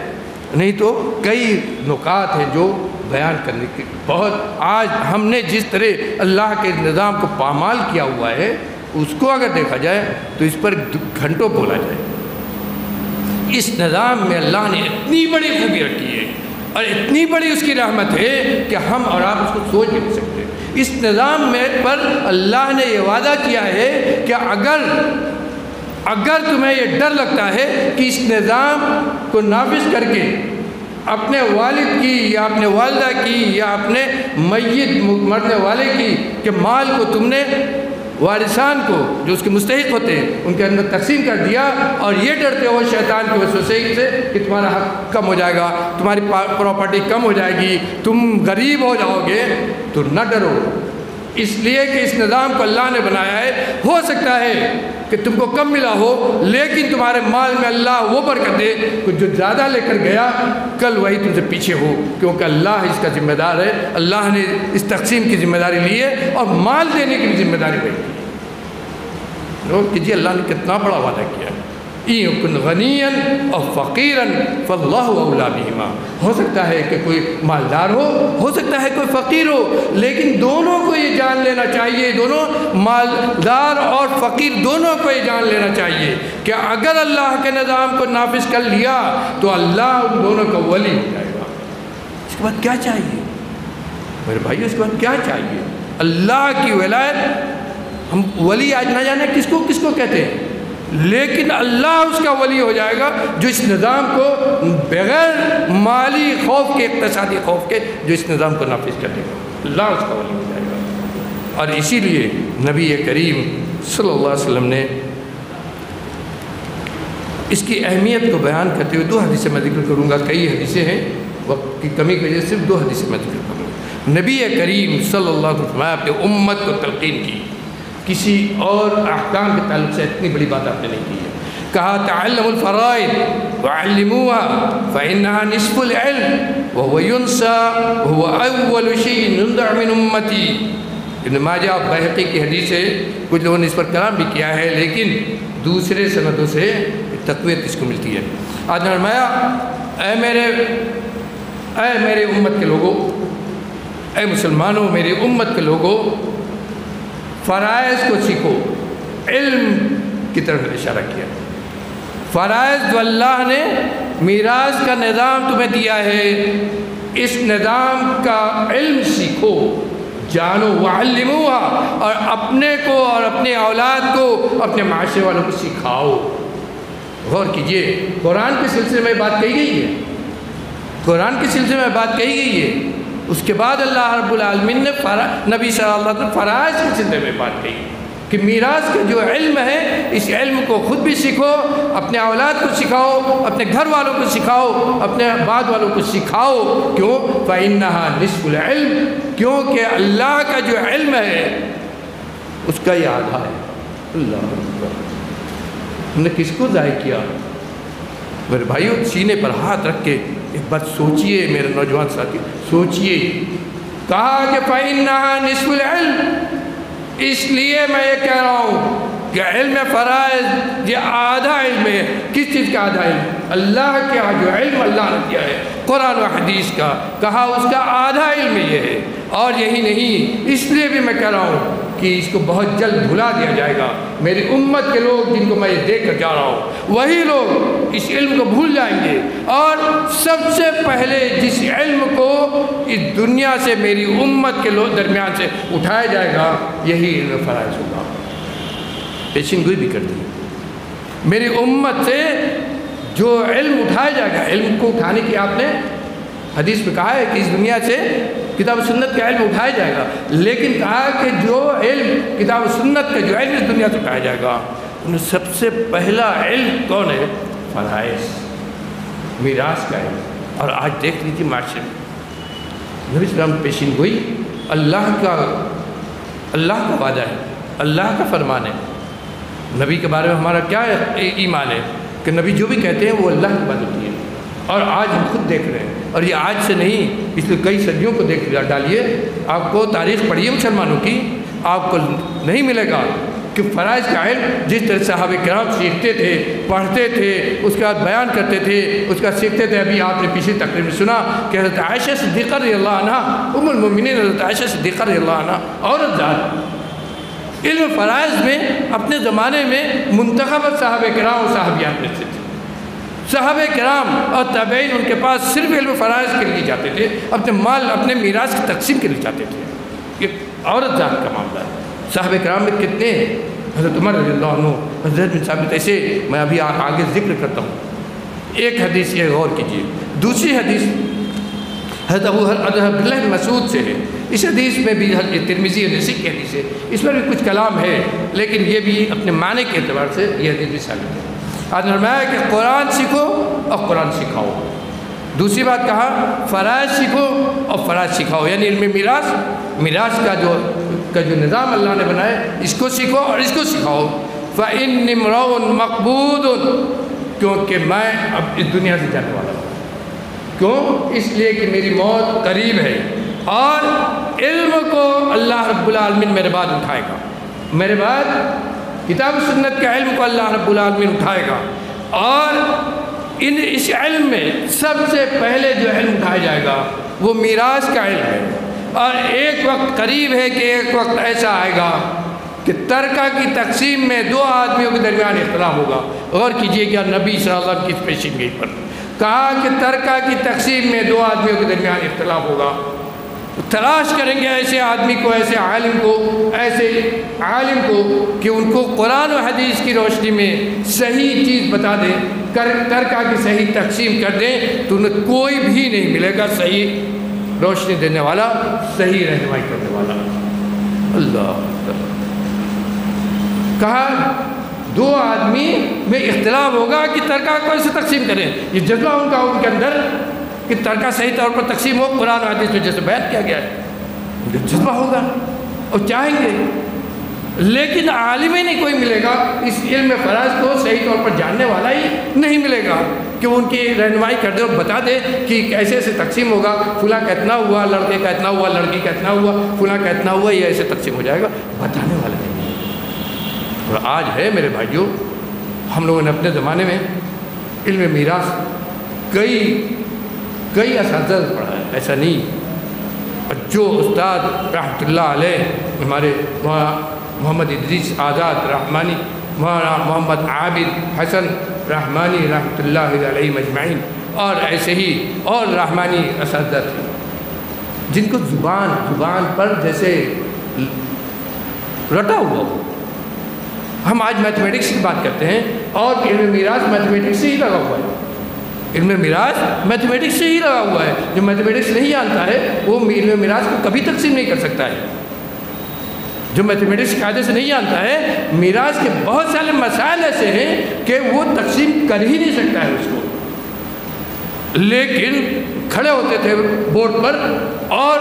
نہیں تو کئی نکات ہیں جو بیان کرنے کے، بہت آج ہم نے جس طرح اللہ کے نظام کو پامال کیا ہوا ہے، اس کو اگر دیکھا جائے تو اس پر گھنٹوں بولا جائے۔ اس نظام میں اللہ نے اتنی بڑی خوبی رکھی ہے اور اتنی بڑی اس کی رحمت ہے کہ ہم اور آپ اس کو سوچ بھی نہیں سکتے۔ اس نظام میں پر اللہ نے یہ وعدہ کیا ہے کہ اگر تمہیں یہ ڈر لگتا ہے کہ اس نظام کو نافذ کر کے اپنے والد کی یا اپنے والدہ کی یا اپنے میت مرنے والے کی کہ مال کو تم نے وارثان کو جو اس کے مستحق ہوتے ہیں ان کے اندر تقسیم کر دیا، اور یہ ڈرتے ہو شیطان کی وسوسے سے کہ تمہارا حق کم ہو جائے گا، تمہاری پراپرٹی کم ہو جائے گی، تم غریب ہو جاؤ گے، تو نہ ڈرو، اس لیے کہ اس نظام کو اللہ نے بنایا ہے۔ ہو سکتا ہے کہ تم کو کم ملا ہو، لیکن تمہارے مال میں اللہ وہ برکت دے کہ جو زیادہ لے کر گیا کل وہی تم سے پیچھے ہو، کیونکہ اللہ اس کا ذمہ دار ہے، اللہ نے اس تقسیم کی ذمہ داری لی ہے اور مال دینے کی بھی ذمہ داری پہ کہ جی اللہ نے کتنا بڑا وعدہ کیا ہے۔ اِن غنیًا اور فقیراً فاللہ اولیٰ بہما، ہو سکتا ہے کہ کوئی مالدار ہو سکتا ہے کوئی فقیر ہو، لیکن دونوں کو یہ جان لینا چاہیے، دونوں مالدار اور فقیر دونوں کو یہ جان لینا چاہیے کہ اگر اللہ کے نظام کو نافذ کر لیا تو اللہ ان دونوں کا ولی ہو جائے گا۔ اس کے بعد کیا چاہیے میرے بھائیو، اس کے بعد کیا چاہیے؟ اللہ کی ولایت۔ ہم ولی آج نہ جانے کس کو کہتے ہیں، لیکن اللہ اس کا ولی ہو جائے گا جو اس نظام کو بغیر مالی خوف کے، اقتصادی خوف کے، جو اس نظام کو نافذ کر دے گا، اللہ اس کا ولی ہو جائے گا۔ اور اسی لیے نبی کریم صلی اللہ علیہ وسلم نے اس کی اہمیت کو بیان کرتے ہوئے 2 حدیثیں میں ذکر کروں گا، کئی حدیثیں ہیں، وقت کی کمی کی وجہ سے صرف 2 حدیثیں میں ذکر کروں گا۔ نبی کریم صلی اللہ علیہ وسلم اپنے امت کو تلقین کی، کسی اور احکام کے تعلق سے اتنی بڑی بات آپ نے نہیں کی ہے۔ کہا تعلموا الفرائض وعلموها فإنها نصف العلم وهو ينسى وهو أول شيء ينزع من أمتي۔ ابن ماجہ بہقی کی حدیث ہے، کچھ لوگوں نے اس پر کلام بھی کیا ہے، لیکن دوسرے سندوں سے تقویت اس کو ملتی ہے۔ آج نے فرمایا اے میرے امت کے لوگوں، اے مسلمانوں، میری امت کے لوگوں، فرائض کو سیکھو۔ علم کی طرف اشارہ کیا، فرائض جو اللہ نے میراث کا نظام تمہیں دیا ہے، اس نظام کا علم سیکھو، جانو وعلموها، اور اپنے کو اور اپنے اولاد کو اپنے معاشرے والوں کو سکھاؤ۔ غور کیجئے، قرآن کے سلسلے میں بات کہی گئی ہے، قرآن کے سلسلے میں بات کہی گئی ہے۔ اس کے بعد اللہ رب العالمین نے نبی صلی اللہ علیہ وسلم فرائض کے سلسلے میں بات کہی کہ میراث کا جو علم ہے، اس علم کو خود بھی سیکھو، اپنے اولاد کو سکھاؤ، اپنے گھر والوں کو سکھاؤ، اپنے بعد والوں کو سکھاؤ۔ کیوں؟ فَإِنَّهَا نِصْفُ الْعِلْمِ، کیونکہ اللہ کا جو علم ہے اس کا یہ آدھا ہے۔ اللہ اکبر، ہم نے کس کو ضائع کیا؟ میرے بھائیو، سینے پر ہاتھ رکھ کے ایک بات سوچئے، میرے نوجوان ساتھی سوچئے۔ کہا کہ فَإِنَّهَا نِصْفُ الْعِلْمِ، اس لیے میں یہ کہہ رہا ہوں کہ علم فرائض یہ آدھا علم ہے۔ کس چیز کا آدھا علم؟ اللہ کے جو علم اللہ نے دیا ہے قرآن و حدیث کا، کہا اس کا آدھا علم یہ ہے۔ اور یہی نہیں، اس لیے بھی میں کہہ رہا ہوں کہ اس کو بہت جلد بھلا دیا جائے گا۔ میری امت کے لوگ جن کو میں یہ دیکھ کر جا رہا ہوں، وہی لوگ اس علم کو بھول جائیں گے، اور سب سے پہلے جس علم کو اس دنیا سے میری امت کے لوگ درمیان سے اٹھایا جائے گا، یہی علم فرائض ہوگا۔ پیشین گوئی بھی کرتی ہے، میری امت سے جو علم اٹھایا جائے گا، علم کو اٹھانے کی آپ نے حدیث میں کہا ہے کہ اس دنیا سے کتاب و سنت کا علم اٹھایا جائے گا، لیکن کہا کہ جو علم کتاب و سنت کا جو علم اس دنیا سے اٹھایا جائے گا، انہیں سب سے پہلا علم کون ہے؟ فرائض، میراث کا علم۔ اور آج دیکھ لیجیے معاشرے میں نبی صلی اللہ علیہ وسلم پیشین گوئی اللہ کا وعدہ ہے، اللہ کا فرمان ہے۔ نبی کے بارے میں ہمارا کیا ایمان ہے کہ نبی جو بھی کہتے ہیں وہ اللہ کی بات ہوتی ہے۔ اور آج ہم خود دیکھ رہے ہیں، اور یہ آج سے نہیں، پچھلے کئی صدیوں کو دیکھ ڈالیے، آپ کو تاریخ پڑھیے مسلمانوں کی، آپ کو نہیں ملے گا کہ فرائض کا علم جس طرح صحابہ کرام سیکھتے تھے، پڑھتے تھے، اس کے بعد بیان کرتے تھے، اس کا سیکھتے تھے۔ ابھی آپ نے پچھلی تقریر میں سنا کہ حضرت عائشہ صدیقہ رضی اللہ عنہ، ام المؤمنین حضرت عائشہ صدیقہ رضی اللہ عنہ، عورت ذات علم فرائض میں اپنے زمانے میں منتخب صحابہ کرام اور صحابیات میں سے تھے۔ صحابہ کرام اور تابعین ان کے پاس صرف علم فرائض کے لیے جاتے تھے، اپنے مال اپنے میراث کی تقسیم کے لیے جاتے تھے۔ یہ عورت ذات کا معاملہ ہے۔ صحابہ کرام میں کتنے ہیں؟ حضرت عمر رضی اللہ عنہ، حضرت بن ثابت، ایسے میں ابھی آگے ذکر کرتا ہوں۔ ایک حدیث یہ غور کیجیے۔ دوسری حدیث حضرت عبداللہ بن مسعود سے ہے۔ اس حدیث میں بھی ترمذی نسائی کی حدیث ہے، اس پر بھی کچھ کلام ہے، لیکن یہ بھی اپنے معنی کے اعتبار سے یہ حدیث بھی ثابت ہے۔ آج فرمایا کہ قرآن سیکھو اور قرآن سکھاؤ۔ دوسری بات کہا فرائض سیکھو اور فرائض سکھاؤ، یعنی علم میراث کا جو نظام اللہ نے بنایا، اس کو سیکھو اور اس کو سکھاؤ۔ فَإِنِّ امْرُؤٌ مَقْبُوضٌ، کیونکہ میں اب اس دنیا سے جانے والا ہوں۔ کیوں؟ اس لیے کہ میری موت قریب ہے، اور علم کو اللہ رب العالمین میرے بعد اٹھائے گا، میرے بعد کتاب و سنت کے علم کو اللہ رب العالمین اٹھائے گا، اور اس علم میں سب سے پہلے جو علم اٹھایا جائے گا وہ میراث کا علم ہے۔ اور ایک وقت قریب ہے کہ ایک وقت ایسا آئے گا کہ ترکہ کی تقسیم میں دو آدمیوں کے درمیان اختلاف ہوگا۔ غور کیجئے کہ نبی صلی اللہ علیہ وسلم کی پیشین گوئی پر کہا کہ ترکہ کی تقسیم میں دو آدمیوں کے درمیان اختلاف ہوگا۔ تلاش کریں گے ایسے آدمی کو، ایسے عالم کو کہ ان کو قرآن و حدیث کی روشنی میں صحیح چیز بتا دیں، ترکہ کی صحیح تقسیم کر دیں، تو انہیں کوئی بھی نہیں ملے گا صحیح روشنی دینے والا، صحیح رہنمائی کرنے والا۔ اللہ کہا دو آدمی میں اختلاف ہوگا کہ ترکہ کو ایسے تقسیم کریں، یہ جذبہ ان کا ان کے اندر کہ ترکہ صحیح طور پر تقسیم ہو، قرآن و حدیث میں جیسے بیان کیا گیا ہے، ان کا جذبہ ہوگا اور چاہیں گے، لیکن عالم ہی نہیں کوئی ملے گا، اس علم فرائض کو صحیح طور پر جاننے والا ہی نہیں ملے گا کہ ان کی رہنمائی کر دے اور بتا دے کہ ایسے ایسے تقسیم ہوگا، فلاں کا اتنا ہوا، لڑکے کا اتنا ہوا، لڑکی کا اتنا ہوا، فلاں کا اتنا ہوا، یہ ایسے تقسیم ہو جائے گا، بتانے والا نہیں۔ اور آج ہے میرے بھائیوں، ہم لوگوں نے اپنے زمانے میں علم میراث کئی اساتذہ پڑھا ہے، ایسا نہیں۔ جو استاد رحمۃ اللہ علیہ ہمارے محمد ادریس آزاد رحمانی، محمد عابد حسن رحمانی رحمۃ اللہ علیہ مجمعین، اور ایسے ہی اور رحمانی اساتذہ تھے، جن کو زبان پر جیسے رٹا ہوا ہو. ہم آج میتھمیٹکس کی بات کرتے ہیں اور علم میراث میتھمیٹکس سے ہی لگا ہوا ہے. علم میراث میتھمیٹکس سے ہی لگا ہوا ہے. جو میتھمیٹکس نہیں جانتا ہے وہ علم میراث کو کبھی تقسیم نہیں کر سکتا ہے. جو میتھمیٹکس قاعدے سے نہیں جانتا ہے میراث کے بہت سارے مسائل ایسے ہیں کہ وہ تقسیم کر ہی نہیں سکتا ہے اس کو. لیکن کھڑے ہوتے تھے بورڈ پر اور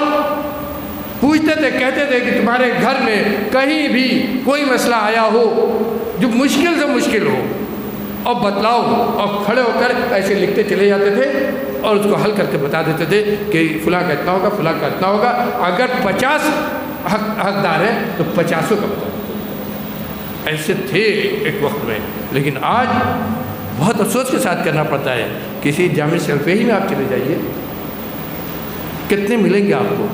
پوچھتے تھے, کہتے تھے کہ تمہارے گھر میں کہیں بھی کوئی مسئلہ آیا ہو جو مشکل سے مشکل ہو اور بتلاؤ, اور کھڑے ہو کر ایسے لکھتے چلے جاتے تھے اور اس کو حل کر کے بتا دیتے تھے کہ فلاں کا اتنا ہوگا, فلاں کا اتنا ہوگا. اگر 50 حقدار ہیں تو 50 کا بتا دیتے تھے. ایسے تھے ایک وقت میں. لیکن آج بہت افسوس کے ساتھ کرنا پڑتا ہے. کسی جامع سلفی میں آپ چلے جائیے, کتنے ملیں گے آپ کو؟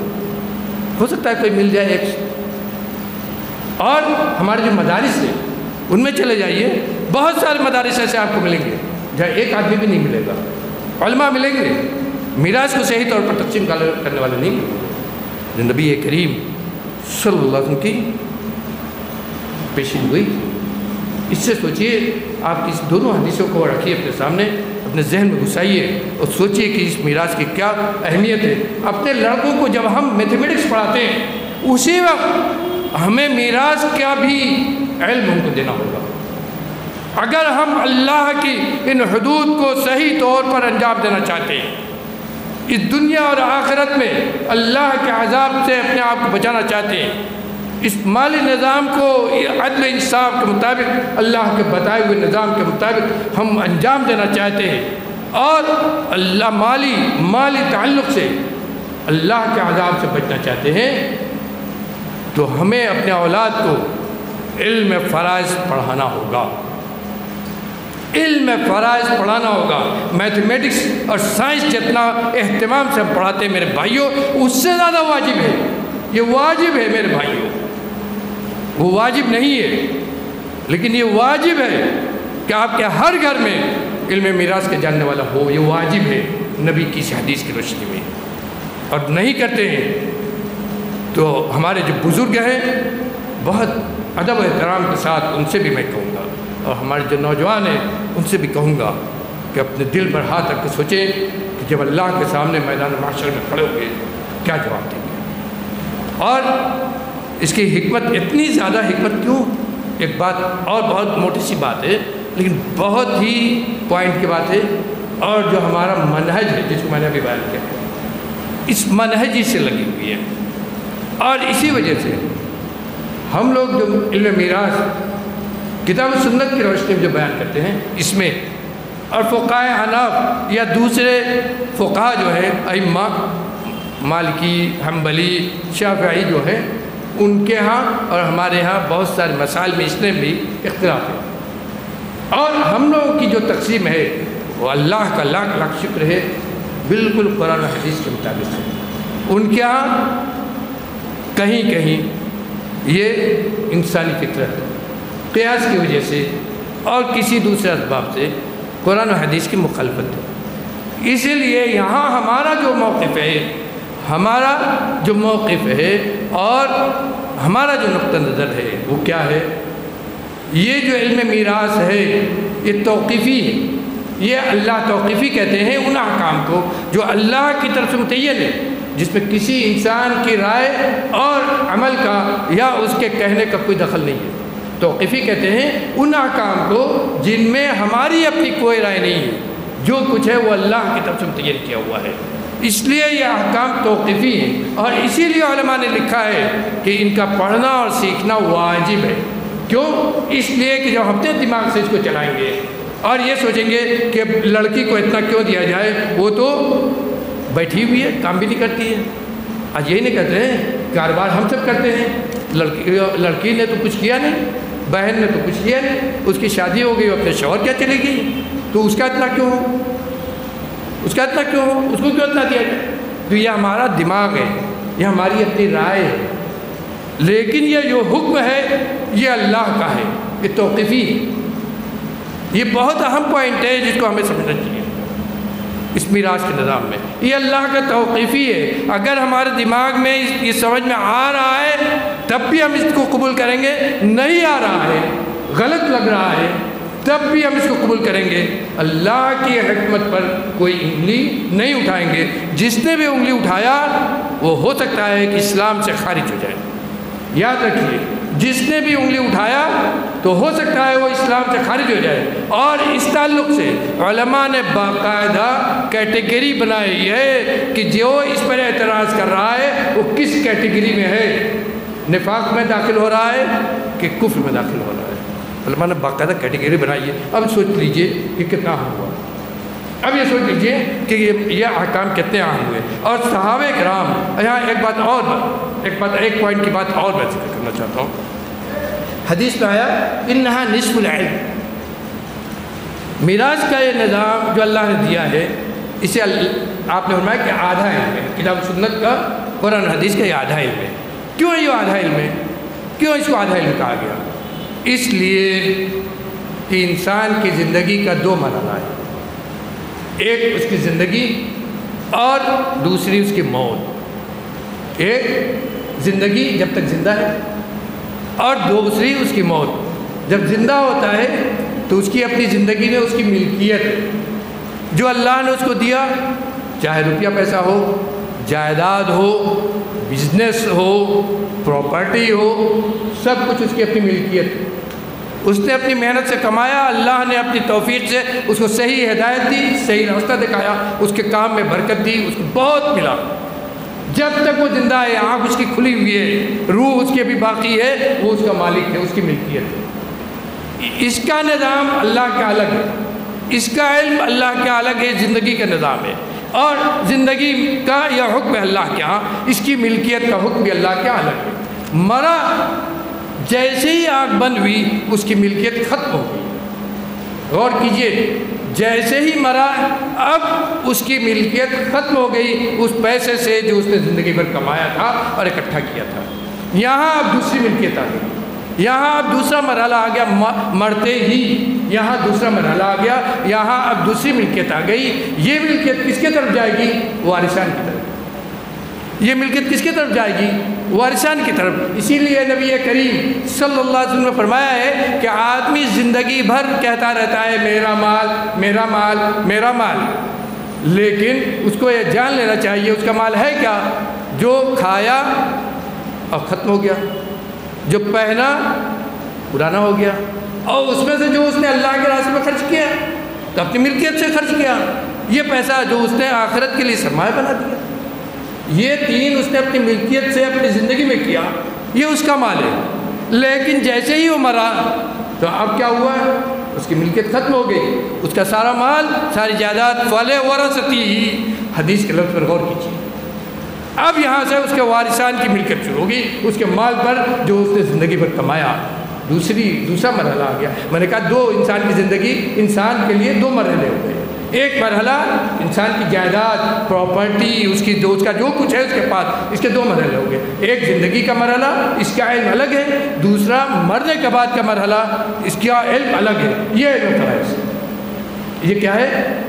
ہو سکتا ہے کوئی مل جائے ایک. اور ہمارے جو مدارس ہیں ان میں چلے جائیے, بہت سارے مدارس ایسے آپ کو ملیں گے جہاں ایک آدمی بھی نہیں ملے گا. علماء ملیں گے, میراث کو صحیح طور پر تقسیم کرنے والے نہیں ملیں گے. جو نبی کریم صلی اللہ علیہ وسلم کی پیشین گوئی تھی, اس سے سوچئے. آپ اس دونوں حدیثوں کو رکھیے اپنے سامنے, اپنے ذہن میں گھسائیے اور سوچئے کہ اس میراث کی کیا اہمیت ہے. اپنے لڑکوں کو جب ہم میتھمیٹکس پڑھاتے ہیں اسی وقت ہمیں میراث کا بھی علم ان کو دینا ہوگا. اگر ہم اللہ کی ان حدود کو صحیح طور پر انجام دینا چاہتے ہیں, اس دنیا اور آخرت میں اللہ کے عذاب سے اپنے آپ کو بچانا چاہتے ہیں, اس مالی نظام کو عدل انصاف کے مطابق اللہ کے بتائے ہوئے نظام کے مطابق ہم انجام دینا چاہتے ہیں, اور اللہ مالی تعلق سے اللہ کے عذاب سے بچنا چاہتے ہیں, تو ہمیں اپنے اولاد کو علم فرائض پڑھانا ہوگا. علم فرائض پڑھانا ہوگا. میتھمیٹکس اور سائنس جتنا اہتمام سے ہم پڑھاتے ہیں میرے بھائیوں, اس سے زیادہ واجب ہے. یہ واجب ہے میرے بھائیوں, وہ واجب نہیں ہے, لیکن یہ واجب ہے کہ آپ کے ہر گھر میں علم میراث کے جاننے والا ہو. یہ واجب ہے نبی کی حدیث کی روشنی میں. اور نہیں کرتے ہیں تو ہمارے جو بزرگ ہیں بہت ادب و احترام کے ساتھ ان سے بھی میں کہوں گا, اور ہمارے جو نوجوان ہیں ان سے بھی کہوں گا کہ اپنے دل پر ہاتھ رکھ کے سوچیں کہ جب اللہ کے سامنے میدان محشر میں کھڑے ہوئے کیا جواب دیں گے. اور اس کی حکمت, اتنی زیادہ حکمت کیوں؟ ایک بات اور بہت موٹی سی بات ہے لیکن بہت ہی پوائنٹ کی بات ہے, اور جو ہمارا منہج ہے جس کو میں نے ابھی بیان کیا, اس منہج سے لگی ہوئی ہے. اور اسی وجہ سے ہم لوگ جو علم میراث کتاب و سنت کی روشنی میں جو بیان کرتے ہیں اس میں, اور فقہائے حناف یا دوسرے فقہا جو ہیں ائمہ مالکی, حنبلی, شافعی جو ہیں, ان کے ہاں اور ہمارے ہاں بہت سارے مسائل میں اس میں بھی اختلاف ہے. اور ہم لوگوں کی جو تقسیم ہے وہ اللہ کا لاکھ لاکھ شکر ہے بالکل قرآن و حدیث کے مطابق ہے. ان کے ہاں کہیں کہیں یہ انسانی فطرت قیاس کی وجہ سے اور کسی دوسرے اسباب سے قرآن و حدیث کی مخالفت ہے. اسی لیے یہاں ہمارا جو موقف ہے اور ہمارا جو نقطہ نظر ہے وہ کیا ہے؟ یہ جو علم میراث ہے یہ توقیفی ہے. یہ اللہ توقیفی کہتے ہیں ان احکام کو جو اللہ کی طرف سے متعین ہے, جس میں کسی انسان کی رائے اور عمل کا یا اس کے کہنے کا کوئی دخل نہیں ہے. توقیفی کہتے ہیں ان احکام کو جن میں ہماری اپنی کوئی رائے نہیں ہے, جو کچھ ہے وہ اللہ کی طرف سے متعین کیا ہوا ہے. اس لیے یہ احکام توقیفی ہیں, اور اسی لیے علماء نے لکھا ہے کہ ان کا پڑھنا اور سیکھنا واجب ہے. کیوں؟ اس لیے کہ جب اپنے دماغ سے اس کو چلائیں گے اور یہ سوچیں گے کہ لڑکی کو اتنا کیوں دیا جائے, وہ تو بیٹھی ہوئی ہے, کام بھی نہیں کرتی ہے. آج یہی نہیں کہتے ہیں, کاروبار ہم سب کرتے ہیں, لڑکی نے تو کچھ کیا نہیں, بہن نے تو کچھ کیا نہیں, اس کی شادی ہو گئی, اپنے شوہر کیا چلے گئی, تو اس کا اتنا کیوں ہو, اس کو کیوں اتنا دیا جائے؟ تو یہ ہمارا دماغ ہے, یہ ہماری اپنی رائے ہے. لیکن یہ جو حکم ہے یہ اللہ کا ہے, یہ توقیفی ہے. یہ بہت اہم پوائنٹ ہے جس کو ہمیں سمجھنا چاہیے. اس میراث کے نظام میں۔ یہ اللہ کا توقیفی ہے، اگر ہمارے دماغ میں یہ سمجھ میں آ رہا ہے تب بھی ہم اس کو قبول کریں گے، نہیں آ رہا ہے، غلط لگ رہا ہے تب بھی ہم اس کو قبول کریں گے۔ اللہ کی حکمت پر کوئی انگلی نہیں اٹھائیں گے۔ جس نے بھی انگلی اٹھایا وہ ہو سکتا ہے کہ اسلام سے خارج ہو جائے، یاد رکھیے، جس نے بھی انگلی اٹھایا تو ہو سکتا ہے وہ اسلام سے خارج ہو جائے۔ اور اس تعلق سے علماء نے باقاعدہ کیٹیگری بنائی ہے کہ جو اس پر اعتراض کر رہا ہے وہ کس کیٹیگری میں ہے، نفاق میں داخل ہو رہا ہے کہ کفر میں داخل ہو رہا ہے۔ علماء نے باقاعدہ کیٹیگری بنائی ہے۔ اب سوچ لیجئے کہ کتنا اہم ہوا، اب یہ سوچ لیجئے کہ یہ احکام کتنے اہم ہوئے۔ اور صحابہ کرام، یہاں ایک پوائنٹ کی بات اور میں ذکر کرنا چاہتا ہوں۔ حدیث میں آیا انہا نصف العلم، میراث کا یہ نظام جو اللہ نے دیا ہے اسے آپ نے فرمایا کہ آدھا علم ہے، کتاب سنت کا، قرآن حدیث کا یہ آدھا علم ہے۔ کیوں یہ آدھا علم ہے؟ کیوں اس کو آدھا علم کہا گیا؟ اس لیے کہ انسان کی زندگی کا دو مرحلہ ہے، ایک اس کی زندگی اور دوسری اس کی موت۔ ایک زندگی جب تک زندہ ہے اور دوسری اس کی موت۔ جب زندہ ہوتا ہے تو اس کی اپنی زندگی میں اس کی ملکیت جو اللہ نے اس کو دیا، چاہے روپیہ پیسہ ہو، جائیداد ہو، بزنس ہو، پراپرٹی ہو، سب کچھ اس کی اپنی ملکیت ہے۔ اس نے اپنی محنت سے کمایا، اللہ نے اپنی توفیق سے اس کو صحیح ہدایت دی، صحیح راستہ دکھایا، اس کے کام میں برکت دی، اس کو بہت ملا۔ جب تک وہ زندہ ہے، آنکھ اس کی کھلی ہوئی ہے، روح اس کی ابھی باقی ہے، وہ اس کا مالک ہے، اس کی ملکیت ہے۔ اس کا نظام اللہ کا الگ ہے، اس کا علم اللہ کا الگ ہے، زندگی کا نظام ہے، اور زندگی کا یہ حکم ہے اللہ کے ہاں، اس کی ملکیت کا حکم بھی اللہ کے الگ ہے۔ مرا جیسے ہی آنکھ بند ہوئی اس کی ملکیت ختم ہو گئی۔ غور کیجئے، جیسے ہی مرا اب اس کی ملکیت ختم ہو گئی اس پیسے سے جو اس نے زندگی بھر کمایا تھا اور اکٹھا کیا تھا۔ یہاں اب دوسری ملکیت آ گئی، یہاں اب دوسرا مرحلہ آ گیا، مرتے ہی یہاں دوسرا مرحلہ آ گیا، یہاں اب دوسری ملکیت آ گئی۔ یہ ملکیت کس کے طرف جائے گی؟ وارثان کی طرف۔ یہ ملکیت کس کی طرف جائے گی؟ وارثان کی طرف۔ اسی لیے نبی کریم صلی اللہ علیہ وسلم نے فرمایا ہے کہ آدمی زندگی بھر کہتا رہتا ہے میرا مال میرا مال میرا مال، لیکن اس کو یہ جان لینا چاہیے اس کا مال ہے کیا؟ جو کھایا اور ختم ہو گیا، جو پہنا پرانا ہو گیا، اور اس میں سے جو اس نے اللہ کے راستے میں خرچ کیا تو اپنی ملکیت سے خرچ کیا، یہ پیسہ جو اس نے آخرت کے لیے سرمایہ بنا دیا۔ یہ تین اس نے اپنی ملکیت سے اپنی زندگی میں کیا، یہ اس کا مال ہے۔ لیکن جیسے ہی وہ مرا تو اب کیا ہوا؟ اس کی ملکیت ختم ہو گئی، اس کا سارا مال، ساری جائیداد فَلِوَرَثَتِهِ ہی، حدیث کے لفظ پر غور کیجیے۔ اب یہاں سے اس کے وارثان کی ملکیت شروع ہوگی، اس کے مال پر جو اس نے زندگی بھر کمایا۔ دوسرا مرحلہ آ گیا۔ میں نے کہا دو انسان کی زندگی، انسان کے لیے دو مرحلے ہوتے ہیں۔ ایک مرحلہ انسان کی جائیداد، پراپرٹی، اس کا جو کچھ ہے اس کے پاس، اس کے دو مرحلے ہو گئے۔ ایک زندگی کا مرحلہ، اس کا علم الگ ہے، دوسرا مرنے کے بعد کا مرحلہ، اس کا علم الگ ہے۔ یہ علم فرائض، یہ کیا ہے؟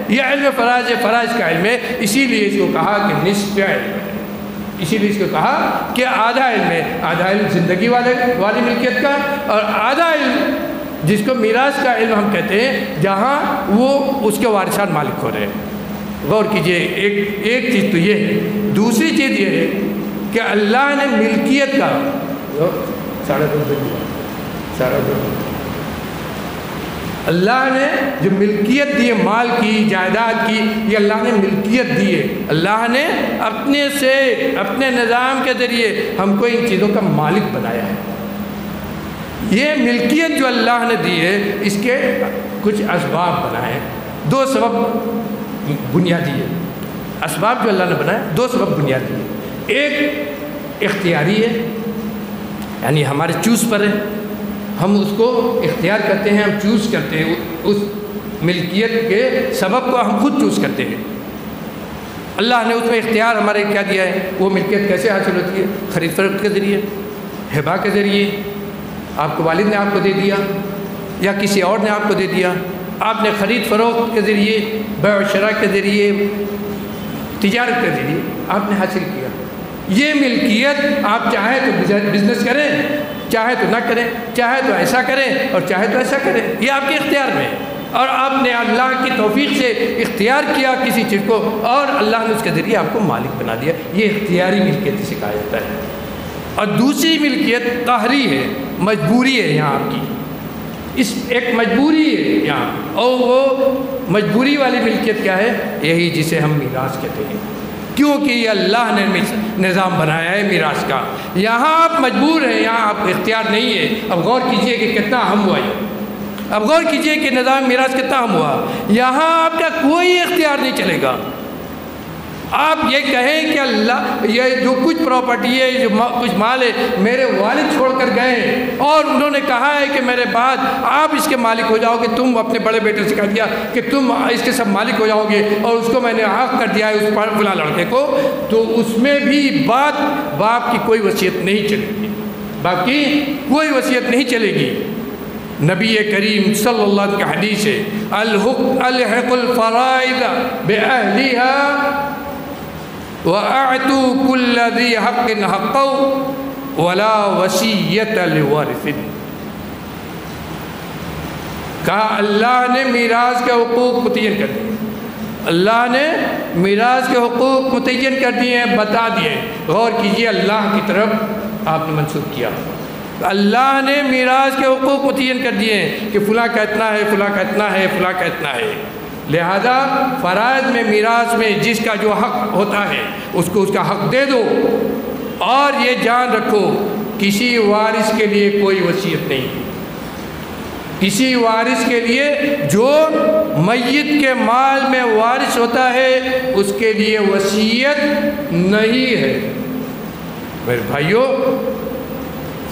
یہ علم فرائض ہے، فرائض کا علم ہے۔ اسی لیے اس کو کہا کہ نصف علم ہے، اسی لیے اس کو کہا کہ آدھا علم ہے۔ آدھا علم زندگی والی ملکیت کا، اور آدھا علم جس کو میراث کا علم ہم کہتے ہیں، جہاں وہ اس کے وارثان مالک ہو رہے ہیں۔ غور کیجئے، ایک چیز تو یہ ہے۔ دوسری چیز یہ ہے کہ اللہ نے ملکیت کا اللہ نے جو ملکیت دی ہے، مال کی، جائیداد کی، یہ اللہ نے ملکیت دی ہے۔ اللہ نے اپنے نظام کے ذریعے ہم کو ان چیزوں کا مالک بنایا ہے۔ یہ ملکیت جو اللہ نے دی ہے، اس کے کچھ اسباب بنائے ہیں۔ دو سبب بنیادی ہے، اسباب جو اللہ نے بنائے دو سبب بنیادی ہے۔ ایک اختیاری ہے، یعنی ہمارے چوز پر ہے، ہم اس کو اختیار کرتے ہیں، ہم چوز کرتے ہیں، اس ملکیت کے سبب کو ہم خود چوز کرتے ہیں۔ اللہ نے اس میں اختیار ہمارے کیا دیا ہے؟ وہ ملکیت کیسے حاصل ہوتی ہے؟ خرید فروخت کے ذریعے، ہبہ کے ذریعے، آپ کو والد نے آپ کو دے دیا یا کسی اور نے آپ کو دے دیا، آپ نے خرید فروخت کے ذریعے، بیع و شراء کے ذریعے، تجارت کے ذریعے آپ نے حاصل کیا۔ یہ ملکیت آپ چاہیں تو بزنس کریں، چاہے تو نہ کریں، چاہے تو ایسا کریں اور چاہے تو ایسا کریں، یہ آپ کے اختیار میں ہے۔ اور آپ نے اللہ کی توفیق سے اختیار کیا کسی چیز کو، اور اللہ نے اس کے ذریعے آپ کو مالک بنا دیا۔ یہ اختیاری ملکیت سے کہا جاتا ہے۔ اور دوسری ملکیت قہری ہے، مجبوری ہے یہاں آپ کی، اس ایک مجبوری ہے یہاں، اور وہ مجبوری والی ملکیت کیا ہے؟ یہی جسے ہم میراث کہتے ہیں، کیونکہ یہ اللہ نے نظام بنایا ہے میراث کا۔ یہاں آپ مجبور ہیں، یہاں آپ اختیار نہیں ہے۔ اب غور کیجئے کہ کتنا اہم ہوا ہے، اب غور کیجئے کہ نظام میراث کتنا اہم ہوا۔ یہاں آپ کا کوئی اختیار نہیں چلے گا۔ آپ یہ کہیں کہ اللہ، یہ جو کچھ پراپرٹی ہے، جو کچھ مال ہے، میرے والد چھوڑ کر گئے اور انہوں نے کہا ہے کہ میرے بعد آپ اس کے مالک ہو جاؤ گے، تم اپنے بڑے بیٹے سے کہہ دیا کہ تم اس کے سب مالک ہو جاؤ گے، اور اس کو میں نے حق کر دیا ہے اس پر فلاں لڑکے کو، تو اس میں بھی باپ کی کوئی وصیت نہیں چلے گی، باپ کی کوئی وصیت نہیں چلے گی۔ نبی کریم صلی اللہ علیہ وسلم کی حدیث ہے، الحق الفرائض بأہلها وَأَعْتُوا كُلَّ ذِي حَقٍّ حَقَّهُ وَلَا وَصِيَّةَ لِوَارِثٍ۔ کہا اللہ نے میراث کے حقوق متعین کر دیے، اللہ نے میراث کے حقوق متعین کر دیے ہیں، بتا دیے۔ غور کیجئے، اللہ کی طرف آپ نے منسوب کیا، اللہ نے میراث کے حقوق متعین کر دیے ہیں کہ فلاں کا اتنا ہے، فلاں کا اتنا ہے، فلاں کا اتنا ہے۔ لہذا فرائض میں، میراث میں جس کا جو حق ہوتا ہے اس کو اس کا حق دے دو، اور یہ جان رکھو کسی وارث کے لیے کوئی وصیت نہیں، کسی وارث کے لیے جو میت کے مال میں وارث ہوتا ہے اس کے لیے وصیت نہیں ہے۔ میرے بھائیوں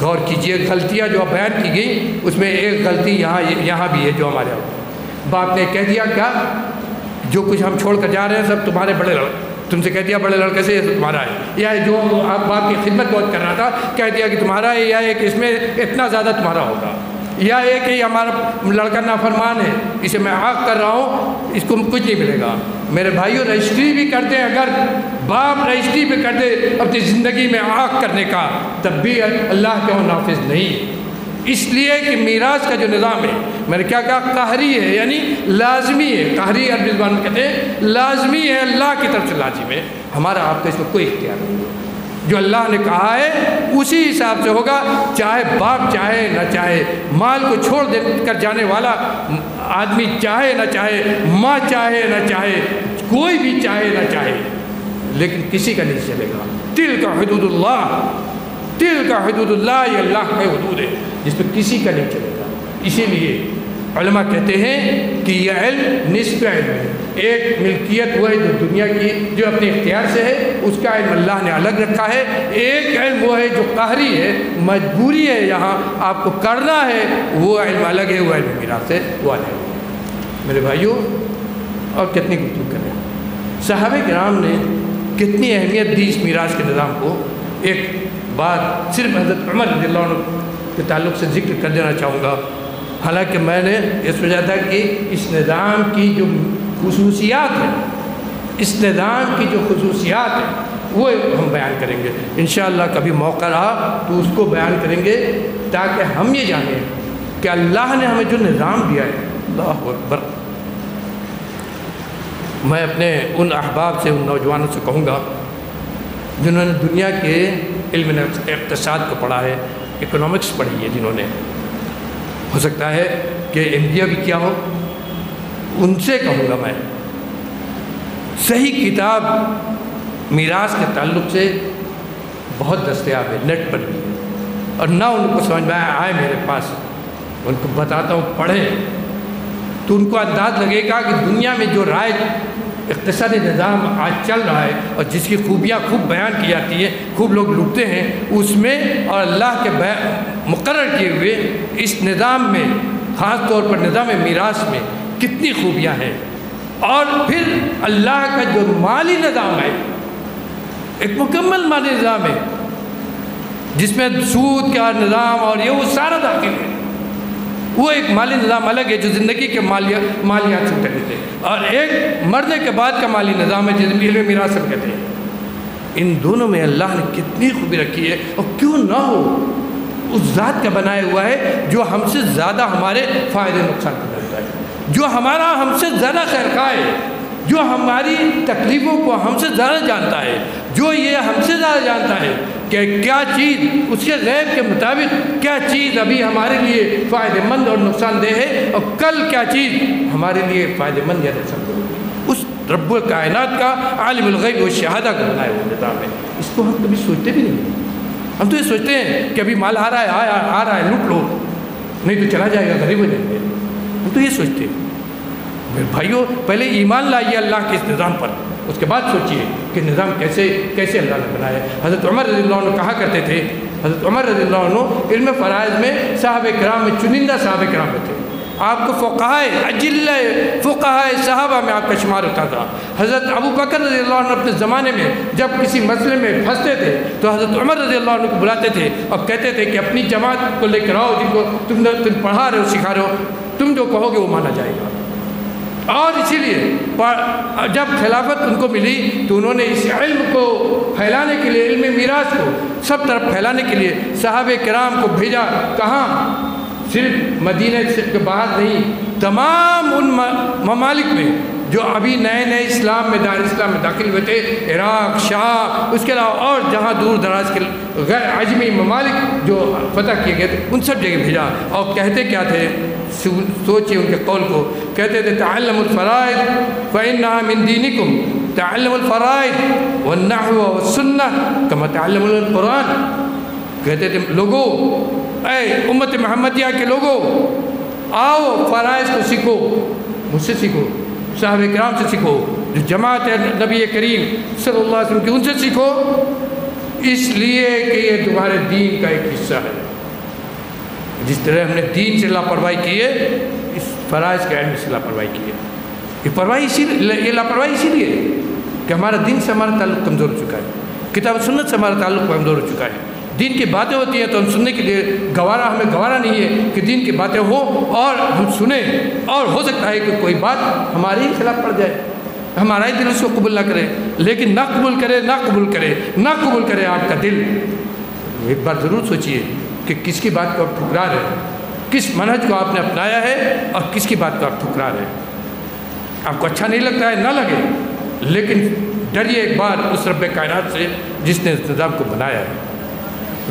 غور کیجئے، غلطیاں جو بیان کی گئی اس میں ایک غلطی یہاں بھی ہے جو ہمارے یہاں باپ نے کہہ دیا کیا، جو کچھ ہم چھوڑ کر جا رہے ہیں سب تمہارے بڑے تم سے کہہ دیا بڑے لڑکے سے یہ تمہارا ہے، یا جو آپ باپ کی خدمت بہت کر رہا تھا کہہ دیا کہ تمہارا ہے، یا ایک اس میں اتنا زیادہ تمہارا ہوگا، یا ایک کہ ہمارا لڑکا نافرمان ہے، اسے میں حق کر رہا ہوں، اس کو کچھ نہیں ملے گا۔ میرے بھائیوں رجسٹری بھی کر دیں، اگر باپ رجسٹری بھی کر دے اپنی زندگی میں حق کرنے کا، تب بھی اللہ کے نافذ نہیں، اس لیے کہ میراث کا جو نظام ہے، میں نے کیا کہا، قہری ہے، یعنی لازمی ہے۔ قہری عربی زبان میں کہتے ہیں لازمی ہے، اللہ کی طرف سے لازم ہے، ہمارا آپ کا اس میں کوئی اختیار نہیں ہے۔ جو اللہ نے کہا ہے اسی حساب سے ہوگا، چاہے باپ چاہے نہ چاہے، مال کو چھوڑ دے کر جانے والا آدمی چاہے نہ چاہے، ماں چاہے نہ چاہے، کوئی بھی چاہے نہ چاہے، لیکن کسی کا نہیں چلے گا۔ تلک حدود اللہ، تلک حدود اللہ، یہ اللہ کے حدود ہے جس پہ کسی کا نہیں چلے گا۔ اسی لیے علماء کہتے ہیں کہ یہ علم نصف علم ہے، ایک ملکیت وہ ہے جو دنیا کی، جو اپنے اختیار سے ہے، اس کا علم اللہ نے الگ رکھا ہے، ایک علم وہ ہے جو قہری ہے، مجبوری ہے، یہاں آپ کو کرنا ہے، وہ علم الگ ہے، وہ علم میراث ہے، وہ الگ ہے۔ میرے بھائیوں اور کتنی گفتگو کریں، صحابہ کرام نے کتنی اہمیت دی اس میراث کے نظام کو۔ ایک بات صرف حضرت عمر رضی اللہ عنہ کے تعلق سے ذکر کر دینا چاہوں گا، حالانکہ میں نے یہ سوچا تھا کہ اس نظام کی جو خصوصیات ہیں، اس نظام کی جو خصوصیات ہیں وہ ہم بیان کریں گے انشاءاللہ، کبھی موقع رہا تو اس کو بیان کریں گے تاکہ ہم یہ جانیں کہ اللہ نے ہمیں جو نظام دیا ہے، اللہ اکبر۔ میں اپنے ان احباب سے، ان نوجوانوں سے کہوں گا جنہوں نے دنیا کے علم اقتصاد کو پڑھا ہے، اکنامکس پڑھی ہے جنہوں نے، ہو سکتا ہے کہ انڈیا بھی کیا ہو، ان سے کہوں گا میں صحیح کتاب میراث کے تعلق سے بہت دستیاب ہے، نیٹ پر بھی، اور نہ ان کو سمجھ میں آئے میرے پاس، ان کو بتاتا ہوں پڑھیں تو ان کو انداز لگے گا کہ دنیا میں جو رائج اقتصادی نظام آج چل رہا ہے اور جس کی خوبیاں خوب بیان کی جاتی ہیں، خوب لوگ لوٹتے ہیں اس میں، اور اللہ کے مقرر کیے ہوئے اس نظام میں، خاص طور پر نظام میراث میں کتنی خوبیاں ہیں، اور پھر اللہ کا جو مالی نظام ہے، ایک مکمل مالی نظام ہے جس میں سود کا نظام اور یہ وہ سارا داخل ہے، وہ ایک مالی نظام الگ ہے جو زندگی کے مالیات سے متعلق ہے، اور ایک مرنے کے بعد کا مالی نظام ہے جسے علم میراث ہم کہتے ہیں۔ ان دونوں میں اللہ نے کتنی خوبی رکھی ہے، اور کیوں نہ ہو اس ذات کا بنایا ہوا ہے جو ہم سے زیادہ ہمارے فائدے نقصان کو جانتا ہے، جو ہم سے زیادہ خیر خواہ ہے، جو ہماری تکلیفوں کو ہم سے زیادہ جانتا ہے، جو یہ ہم سے زیادہ جانتا ہے کہ کیا چیز اس کے غیب کے مطابق کیا چیز ابھی ہمارے لیے فائدہ مند اور نقصان دہ ہے، اور کل کیا چیز ہمارے لیے فائدہ مند یا نقصان دہ ہے۔ اس رب کائنات کا عالم الغیب و شہادہ کا بنایا ہوا نظام ہے، اس کو ہم کبھی سوچتے بھی نہیں۔ ہم تو یہ سوچتے ہیں کہ ابھی مال آ رہا ہے لوٹ لو، نہیں تو چلا جائے گا، غریب ہو جائیں گے، ہم تو یہ سوچتے ہیں۔ میرے بھائیوں، پہلے ایمان لائیے اللہ کے اس نظام پر، اس کے بعد سوچئے کہ نظام کیسے اللہ نے بنایا ہے۔ حضرت عمر رضی اللہ عنہ کہا کرتے تھے، حضرت عمر رضی اللہ عنہ علم فرائض میں صحابہ کرام میں چنندہ صحابہ کرام میں تھے، آپ کو فقہائے اجلہ فقہائے صحابہ میں آپ کا شمار ہوتا تھا۔ حضرت ابو بکر رضی اللہ عنہ اپنے زمانے میں جب کسی مسئلے میں پھنستے تھے تو حضرت عمر رضی اللہ عنہ کو بلاتے تھے اور کہتے تھے کہ اپنی جماعت کو لے کر آؤ، جن کو تم پڑھا رہے ہو سکھا رہے ہو، تم جو کہو گے وہ مانا جائے گا۔ اور اسی لیے جب خلافت ان کو ملی تو انہوں نے اس علم کو پھیلانے کے لیے، علم میراث کو سب طرف پھیلانے کے لیے صحابہ کرام کو بھیجا۔ کہاں؟ صرف مدینہ کے باہر نہیں، تمام ان ممالک میں جو ابھی نئے اسلام میں دار اسلام میں داخل ہوئے تھے، عراق، شام، اس کے علاوہ اور جہاں دور دراز کے غیر عجمی ممالک جو فتح کیے گئے تھے، ان سب جگہ بھیجا۔ اور کہتے کیا تھے؟ سوچئے ان کے قول کو، کہتے تھے تعلموا الفرائض فإنها من دینکم، تعلموا الفرائض والنحو والسنة كما تعلمون القرآن۔ کہتے تھے لوگوں، اے امت محمدیہ کے لوگوں، آؤ فرائض کو سیکھو، مجھ سے سیکھو، صحابہ کرام سے سیکھو، جو جماعت ہے نبی کریم صلی اللہ علیہ وسلم کی، ان سے سیکھو، اس لیے کہ یہ تمہارے دین کا ایک حصہ ہے۔ جس طرح ہم نے دین سے لاپرواہی کی ہے، اس فرائض کے علم سے لاپرواہی کی ہے۔ یہ لاپرواہی اسی لیے کہ ہمارا دین سے ہمارا تعلق کمزور ہو چکا ہے، کتاب و سنت سے ہمارا تعلق کمزور ہو چکا ہے۔ دین کی باتیں ہوتی ہیں تو ہم سننے کے لیے ہمیں گوارا نہیں ہے کہ دین کی باتیں ہوں اور ہم سنیں، اور ہو سکتا ہے کہ کوئی بات ہمارے ہی خلاف پڑ جائے، ہمارا ہی دل اس کو قبول نہ کرے، لیکن نہ قبول کرے آپ کا دل۔ ایک بار ضرور سوچئے کہ کس کی بات کو آپ ٹھکرا رہے ہیں، کس منہج کو آپ نے اپنایا ہے اور کس کی بات کو آپ ٹھکرا رہے ہیں۔ آپ کو اچھا نہیں لگتا ہے، نہ لگے، لیکن ڈریے ایک بار اس رب کائنات سے جس نے اس نظام کو بنایا ہے۔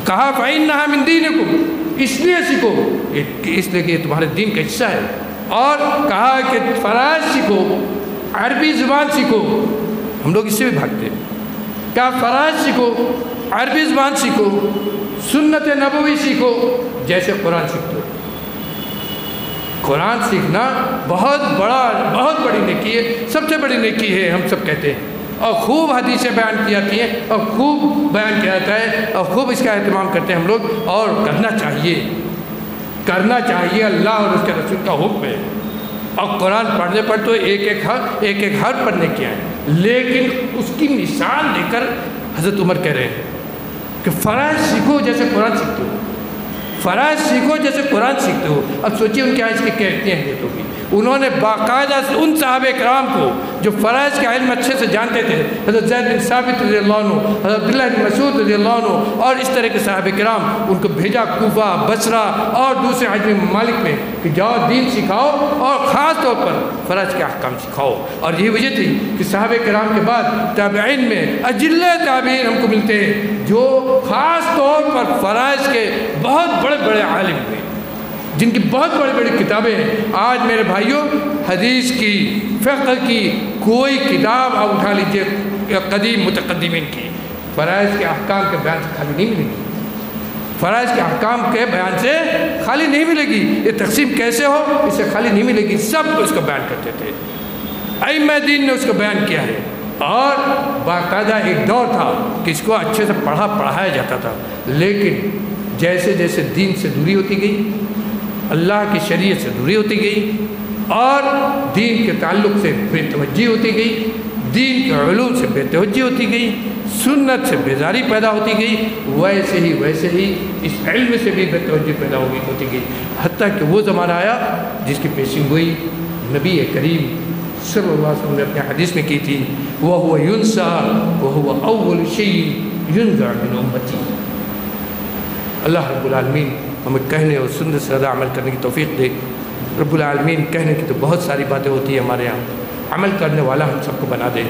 کہا فَإِنَّهَا مِن دِينِكُمْ، اس لیے سیکھو، اس لیے کہ یہ تمہارے دین کا حصہ ہے۔ اور کہا کہ فرائض سیکھو، عربی زبان سیکھو۔ ہم لوگ اس سے بھی بھاگتے ہیں۔ کہا فرائض سیکھو، عربی زبان سیکھو، سنت نبوی سیکھو، جیسے قرآن سیکھتے ہو۔ قرآن سیکھنا بہت بڑی نیکی ہے، سب سے بڑی نیکی ہے، ہم سب کہتے ہیں، اور خوب حدیثیں بیان کی جاتی ہیں اور خوب بیان کیا جاتا ہے اور خوب اس کا اہتمام کرتے ہیں ہم لوگ، اور کرنا چاہیے، اللہ اور اس کے رسول کا حکم ہے۔ اور قرآن پڑھنے پر تو ایک حرف پڑھنے کیا ہے، لیکن اس کی مثال دے کر حضرت عمر کہہ رہے ہیں کہ فرائض سیکھو جیسے قرآن سیکھتے ہو، فرائض سیکھو جیسے قرآن سیکھتے ہو۔ اب سوچیے ان کے یہاں اس کی کیفیت ہیں تو بھی انہوں نے باقاعدہ ان صحابہ کرام کو جو فرائض کا علم اچھے سے جانتے تھے، حضرت زید بن ثابت رضی اللہ عنہ، حضرت عبداللہ بن مسعود رضی اللہ عنہ اور اس طرح کے صحابہ کرام، ان کو بھیجا کوفہ، بصرہ اور دوسرے عجمی ممالک میں کہ جاؤ دین سکھاؤ اور خاص طور پر فرائض کے احکام سکھاؤ۔ اور یہی وجہ تھی کہ صحابہ کرام کے بعد تابعین میں اجلہ تابعین ہم کو ملتے ہیں جو خاص طور پر فرائض کے بہت بڑے عالم ہوئے، جن کی بہت بڑی کتابیں ہیں۔ آج میرے بھائیوں، حدیث کی، فقہ کی کوئی کتاب آپ اٹھا لیجیے قدیم متقدمین کی، فرائض کے احکام کے بیان سے خالی نہیں ملے گی، فرائض کے احکام کے بیان سے خالی نہیں ملے گی۔ یہ تقسیم کیسے ہو، اس سے خالی نہیں ملے گی، سب کو اس کو بیان کرتے تھے، ائمہ دین نے اس کو بیان کیا ہے۔ اور باقاعدہ ایک دور تھا کہ اس کو اچھے سے پڑھایا جاتا تھا، لیکن جیسے جیسے دین سے دوری ہوتی گئی، اللہ کی شریعت سے دوری ہوتی گئی، اور دین کے تعلق سے بے توجہی ہوتی گئی، دین کے علوم سے بے توجہی ہوتی گئی، سنت سے بیزاری پیدا ہوتی گئی، ویسے ہی اس علم سے بھی بے توجہی پیدا ہوتی گئی، حتیٰ کہ وہ زمانہ آیا جس کی پیشین گوئی نبی کریم صلی اللہ علیہ وسلم نے اپنے حدیث میں کی تھی، وَهُوَ يُنْسَى وَهُوَ أَوَّلُ شَيْءٍ يُنْزَعُ مِنْ أُمَّتِي۔ اللہ رب العالمین ہمیں کہنے اور سنت سے زیادہ عمل کرنے کی توفیق دے۔ رب العالمین کہنے کی تو بہت ساری باتیں ہوتی ہیں ہمارے یہاں، عمل کرنے والا ہم سب کو بنا دے۔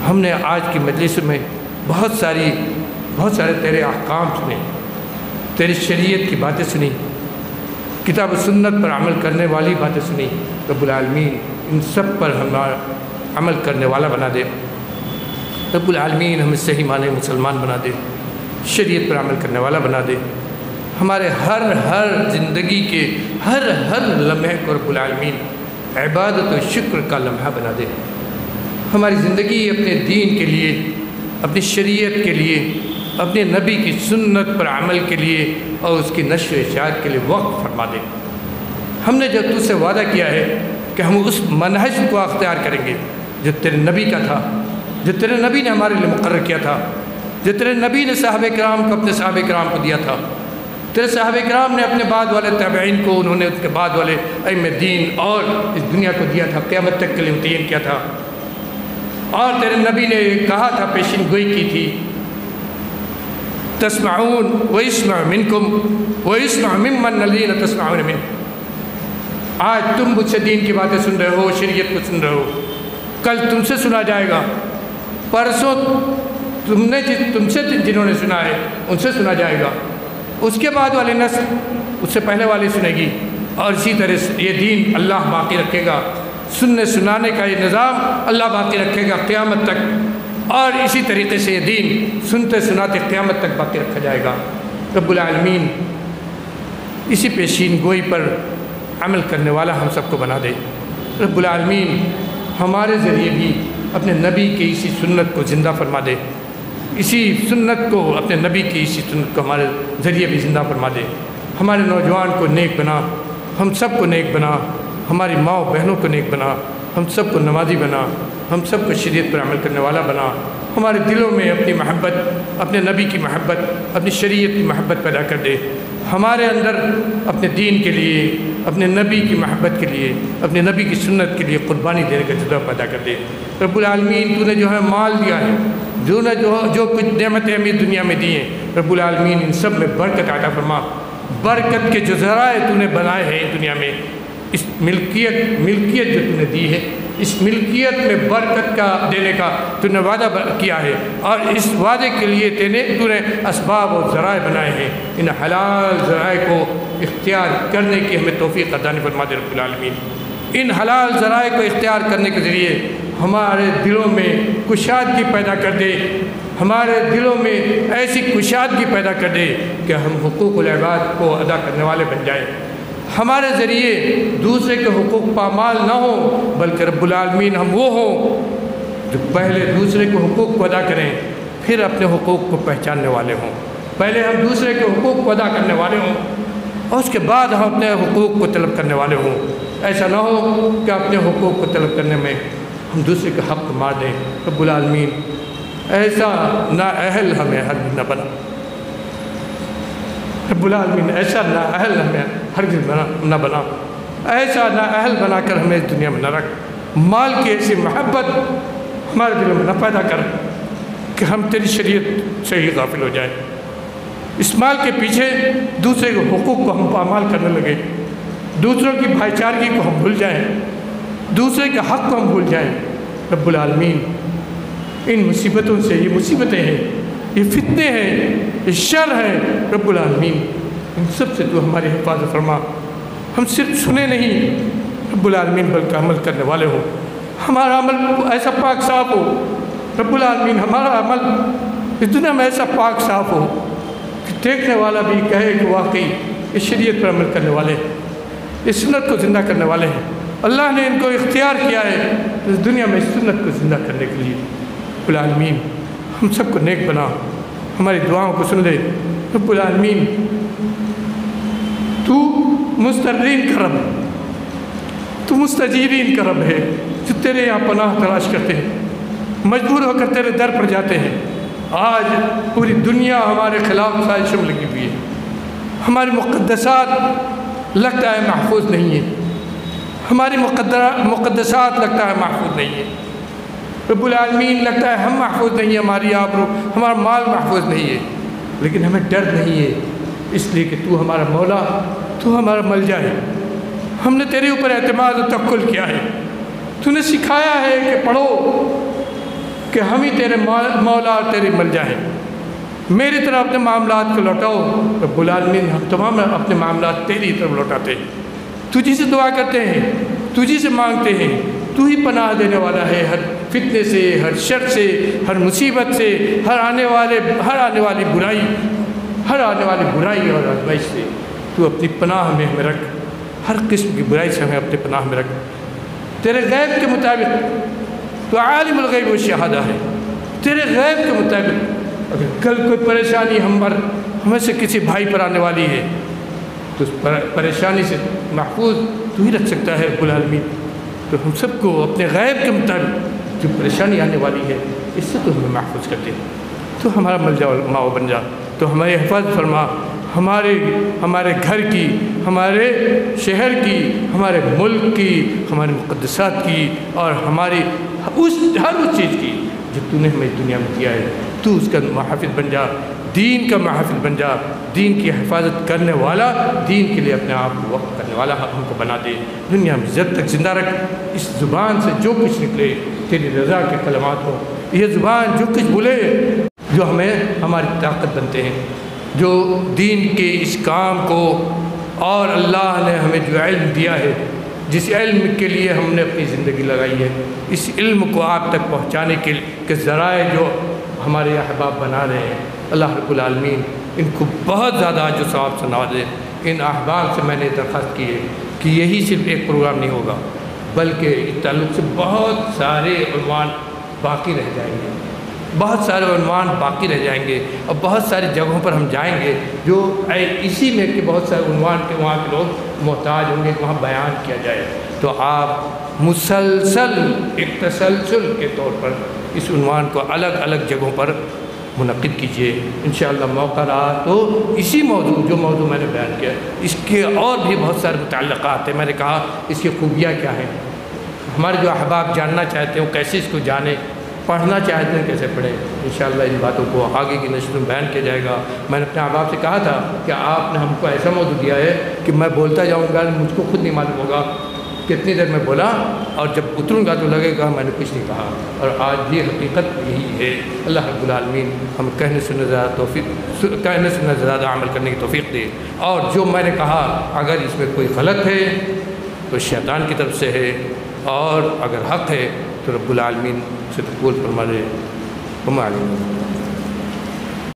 ہم نے آج کی مجلس میں بہت سارے تیرے احکام سنے، تیری شریعت کی باتیں سنی، کتاب و سنت پر عمل کرنے والی باتیں سنی۔ رب العالمین ان سب پر ہمارا عمل کرنے والا بنا دے۔ رب العالمین ہمیں صحیح معنی مسلمان بنا دے، شریعت پر عمل کرنے والا بنا دے۔ ہمارے ہر زندگی کے ہر لمحے کو رب العالمین عبادت و شکر کا لمحہ بنا دے۔ ہماری زندگی اپنے دین کے لیے، اپنی شریعت کے لیے، اپنے نبی کی سنت پر عمل کے لیے اور اس کی نشر و اشاعت کے لیے وقف فرما دے۔ ہم نے جو تجھ سے وعدہ کیا ہے کہ ہم اس منہج کو اختیار کریں گے جو تیرے نبی کا تھا، جو تیرے نبی نے ہمارے لیے مقرر کیا تھا، جو تیرے نبی نے صحابہ کرام کو اپنے صحابہ کرام کو دیا تھا، تیرے صحابہ کرام نے اپنے بعد والے تابعین کو، انہوں نے اس کے بعد والے ائمہ دین اور اس دنیا کو دیا تھا، قیامت تک کے لیے متعین کیا تھا۔ اور تیرے نبی نے کہا تھا، پیشین گوئی کی تھی، تسمعون ویسمع منکم ویسمع ممن الذین تسمعون منہ۔ آج تم مجھ سے دین کی باتیں سن رہے ہو، شریعت کو سن رہے ہو، کل تم سے سنا جائے گا، پرسوں تم سے جنہوں نے سنا ہے ان سے سنا جائے گا، اس کے بعد والے نسل اس سے پہلے والی سنے گی، اور اسی طرح سے یہ دین اللہ باقی رکھے گا، سننے سنانے کا یہ نظام اللہ باقی رکھے گا قیامت تک، اور اسی طریقے سے یہ دین سنتے سناتے قیامت تک باقی رکھا جائے گا۔ رب العالمین اسی پیشین گوئی پر عمل کرنے والا ہم سب کو بنا دے۔ رب العالمین ہمارے ذریعے بھی اپنے نبی کی اسی سنت کو زندہ فرما دے، اسی سنت کو، اپنے نبی کی اسی سنت کو ہمارے ذریعے بھی زندہ فرما دے۔ ہمارے نوجوان کو نیک بنا، ہم سب کو نیک بنا، ہماری ماں و بہنوں کو نیک بنا، ہم سب کو نمازی بنا، ہم سب کو شریعت پر عمل کرنے والا بنا۔ ہمارے دلوں میں اپنی محبت، اپنے نبی کی محبت، اپنی شریعت کی محبت پیدا کر دے۔ ہمارے اندر اپنے دین کے لیے، اپنے نبی کی محبت کے لیے، اپنے نبی کی سنت کے لیے قربانی دینے کا جذبہ پیدا کر دے۔ رب العالمین تو نے جو ہے مال دیا ہے، جو کچھ نعمتیں ہمیں دنیا میں دی ہیں، رب العالمین ان سب میں برکت عطا فرما۔ برکت کے جو ذرائع تو نے بنائے ہیں دنیا میں، اس ملکیت جو تو نے دی ہے، اس ملکیت میں برکت کا دینے کا تو نے وعدہ کیا ہے، اور اس وعدے کے لیے تو نے اسباب اور ذرائع بنائے ہیں۔ ان حلال ذرائع کو اختیار کرنے کی ہمیں توفیق عطا فرما دے رب العالمین۔ ان حلال ذرائع کو اختیار کرنے کے ذریعے ہمارے دلوں میں کشادگی پیدا کر دے، ہمارے دلوں میں ایسی کشادگی پیدا کر دے کہ ہم حقوق العباد کو ادا کرنے والے بن جائیں۔ ہمارے ذریعے دوسرے کے حقوق پامال نہ ہوں، بلکہ رب العالمین ہم وہ ہوں جو پہلے دوسرے کے حقوق کو ادا کریں، پھر اپنے حقوق کو پہچاننے والے ہوں۔ پہلے ہم دوسرے کے حقوق کو ادا کرنے والے ہوں، اور اس کے بعد ہم اپنے حقوق کو طلب کرنے والے ہوں۔ ایسا نہ ہو کہ اپنے حقوق کو طلب کرنے میں ہم دوسرے کے حق کو مار دیں۔ رب العالمین ایسا نااہل ہمیں ہرگز نہ بنا، رب العالمین ایسا نااہل ہمیں ہرگز نہ بنا، ایسا نااہل بنا کر ہمیں اس دنیا میں نہ رکھ۔ مال کی ایسی محبت ہمارے دلوں میں نہ پیدا کر کہ ہم تیری شریعت سے ہی غافل ہو جائیں، اس مال کے پیچھے دوسرے کے حقوق کو ہم پامال کرنے لگے، دوسروں کی بھائی چارگی کو ہم بھول جائیں، دوسرے کے حق کو ہم بھول جائیں۔ رب العالمین ان مصیبتوں سے، یہ مصیبتیں ہیں، یہ فتنے ہیں، یہ شر ہیں، رب العالمین ان سب سے تو ہماری حفاظت فرما۔ ہم صرف سنے نہیں رب العالمین بلکہ عمل کرنے والے ہوں، ہمارا عمل ایسا پاک صاف ہو رب العالمین، ہمارا عمل اس دنیا میں ایسا پاک صاف ہو کہ دیکھنے والا بھی کہے کہ واقعی اس شریعت پر عمل کرنے والے ہیں، اس سنت کو زندہ کرنے والے ہیں۔ اللہ نے ان کو اختیار کیا ہے اس دنیا میں اس سنت کو زندہ کرنے کے لیے۔ رب العالمین ہم سب کو نیک بنا، ہماری دعاؤں کو سن لے رب العالمین۔ تو مسترین کا رب، تو مستجیبین کا رب ہے، جو تیرے یہاں پناہ تلاش کرتے ہیں، مجبور ہو کر تیرے در پر جاتے ہیں۔ آج پوری دنیا ہمارے خلاف سازشوں میں لگی ہوئی ہے، ہماری مقدسات لگتا ہے محفوظ نہیں ہے، ہماری مقدسات لگتا ہے محفوظ نہیں ہے، رب العالمین لگتا ہے ہم محفوظ نہیں ہیں، ہماری آبرو ہمارا مال محفوظ نہیں ہے، لیکن ہمیں ڈر نہیں ہے، اس لیے کہ تو ہمارا مولا، تو ہمارا ملجا ہے، ہم نے تیرے اوپر اعتماد و توکل کیا ہے، تو نے سکھایا ہے کہ پڑھو کہ ہم ہی تیرے مولا اور تیری ملجا ہے، میری طرف اپنے معاملات کو لوٹاؤ۔ رب العالمین ہم تمام اپنے معاملات تیری طرف لوٹاتے ہیں، تجھی سے دعا کرتے ہیں، تجھی سے مانگتے ہیں، تو ہی پناہ دینے والا ہے ہر فتنے سے، ہر شر سے، ہر مصیبت سے، ہر آنے والی برائی اور آزمائش سے تو اپنی پناہ میں ہمیں رکھ، ہر قسم کی برائی سے ہمیں اپنے پناہ میں رکھ، تیرے غیب کے مطابق تو عالم الغیب و شہادہ ہے، تیرے غیب کے مطابق اگر کل کوئی پریشانی ہمیں سے کسی بھائی پر آنے والی ہے تو اس پریشانی سے محفوظ تو ہی رکھ سکتا ہے رب العالمین، تو ہم سب کو اپنے غیب کے مطابق جو پریشانی آنے والی ہے اس سے تو ہمیں محفوظ کرتے ہیں، تو ہمارا ملجا و ماؤ بن جا، تو ہماری حفاظت فرما، ہمارے گھر کی، ہمارے شہر کی، ہمارے ملک کی، ہمارے مقدسات کی، اور ہماری ہر اس چیز کی جو تو نے ہمیں دنیا میں دیا ہے، تو اس کا محافظ بن جا، دین کا محافظ بن جا، دین کی حفاظت کرنے والا، دین کے لیے اپنے آپ کو وقف کرنے والا ہم کو بنا دے، دنیا میں جب تک زندہ رکھ، اس زبان سے جو کچھ نکلے تیری رضا کے کلمات ہو، یہ زبان جو کچھ بولے جو ہماری طاقت بنتے ہیں، جو دین کے اس کام کو، اور اللہ نے ہمیں جو علم دیا ہے، جس علم کے لیے ہم نے اپنی زندگی لگائی ہے، اس علم کو آپ تک پہنچانے کے ذرائع جو ہمارے احباب بنا رہے ہیں، اللہ رب العالمین ان کو بہت زیادہ اجر و ثواب سے نوازے۔ ان احباب سے میں نے درخواست کی ہے کہ یہی صرف ایک پروگرام نہیں ہوگا، بلکہ اس تعلق سے بہت سارے عنوان باقی رہ جائیں گے، بہت سارے عنوان باقی رہ جائیں گے، اور بہت ساری جگہوں پر ہم جائیں گے جو اسی میں کہ بہت سارے عنوان کے وہاں کے لوگ محتاج ہوں گے کہ وہاں بیان کیا جائے، تو آپ مسلسل ایک تسلسل کے طور پر اس عنوان کو الگ الگ جگہوں پر منعقد کیجئے، انشاءاللہ موقع رہا تو اسی جو موضوع میں نے بیان کیا اس کے اور بھی بہت سارے متعلقات ہیں، میں نے کہا اس کی خوبیاں کیا ہیں، ہمارے جو احباب جاننا چاہتے ہیں وہ کیسے اس کو جانیں، پڑھنا چاہتے ہیں کیسے پڑھیں، انشاءاللہ ان باتوں کو آگے کی نشر میں بیان کیا جائے گا۔ میں نے اپنے احباب سے کہا تھا کہ آپ نے ہم کو ایسا موضوع دیا ہے کہ میں بولتا جاؤں گا، مجھ کو خود نہیں معلوم ہوگا کتنی دیر میں بولا، اور جب اتروں گا تو لگے گا میں نے کچھ نہیں کہا، اور آج بھی حقیقت یہی ہے۔ اللہ رب العالمین ہم کہنے سے زیادہ عمل کرنے کی توفیق دے، اور جو میں نے کہا اگر اس میں کوئی غلط ہے تو شیطان کی طرف سے ہے، اور اگر حق ہے تو رب العالمین سے قبول فرما لے۔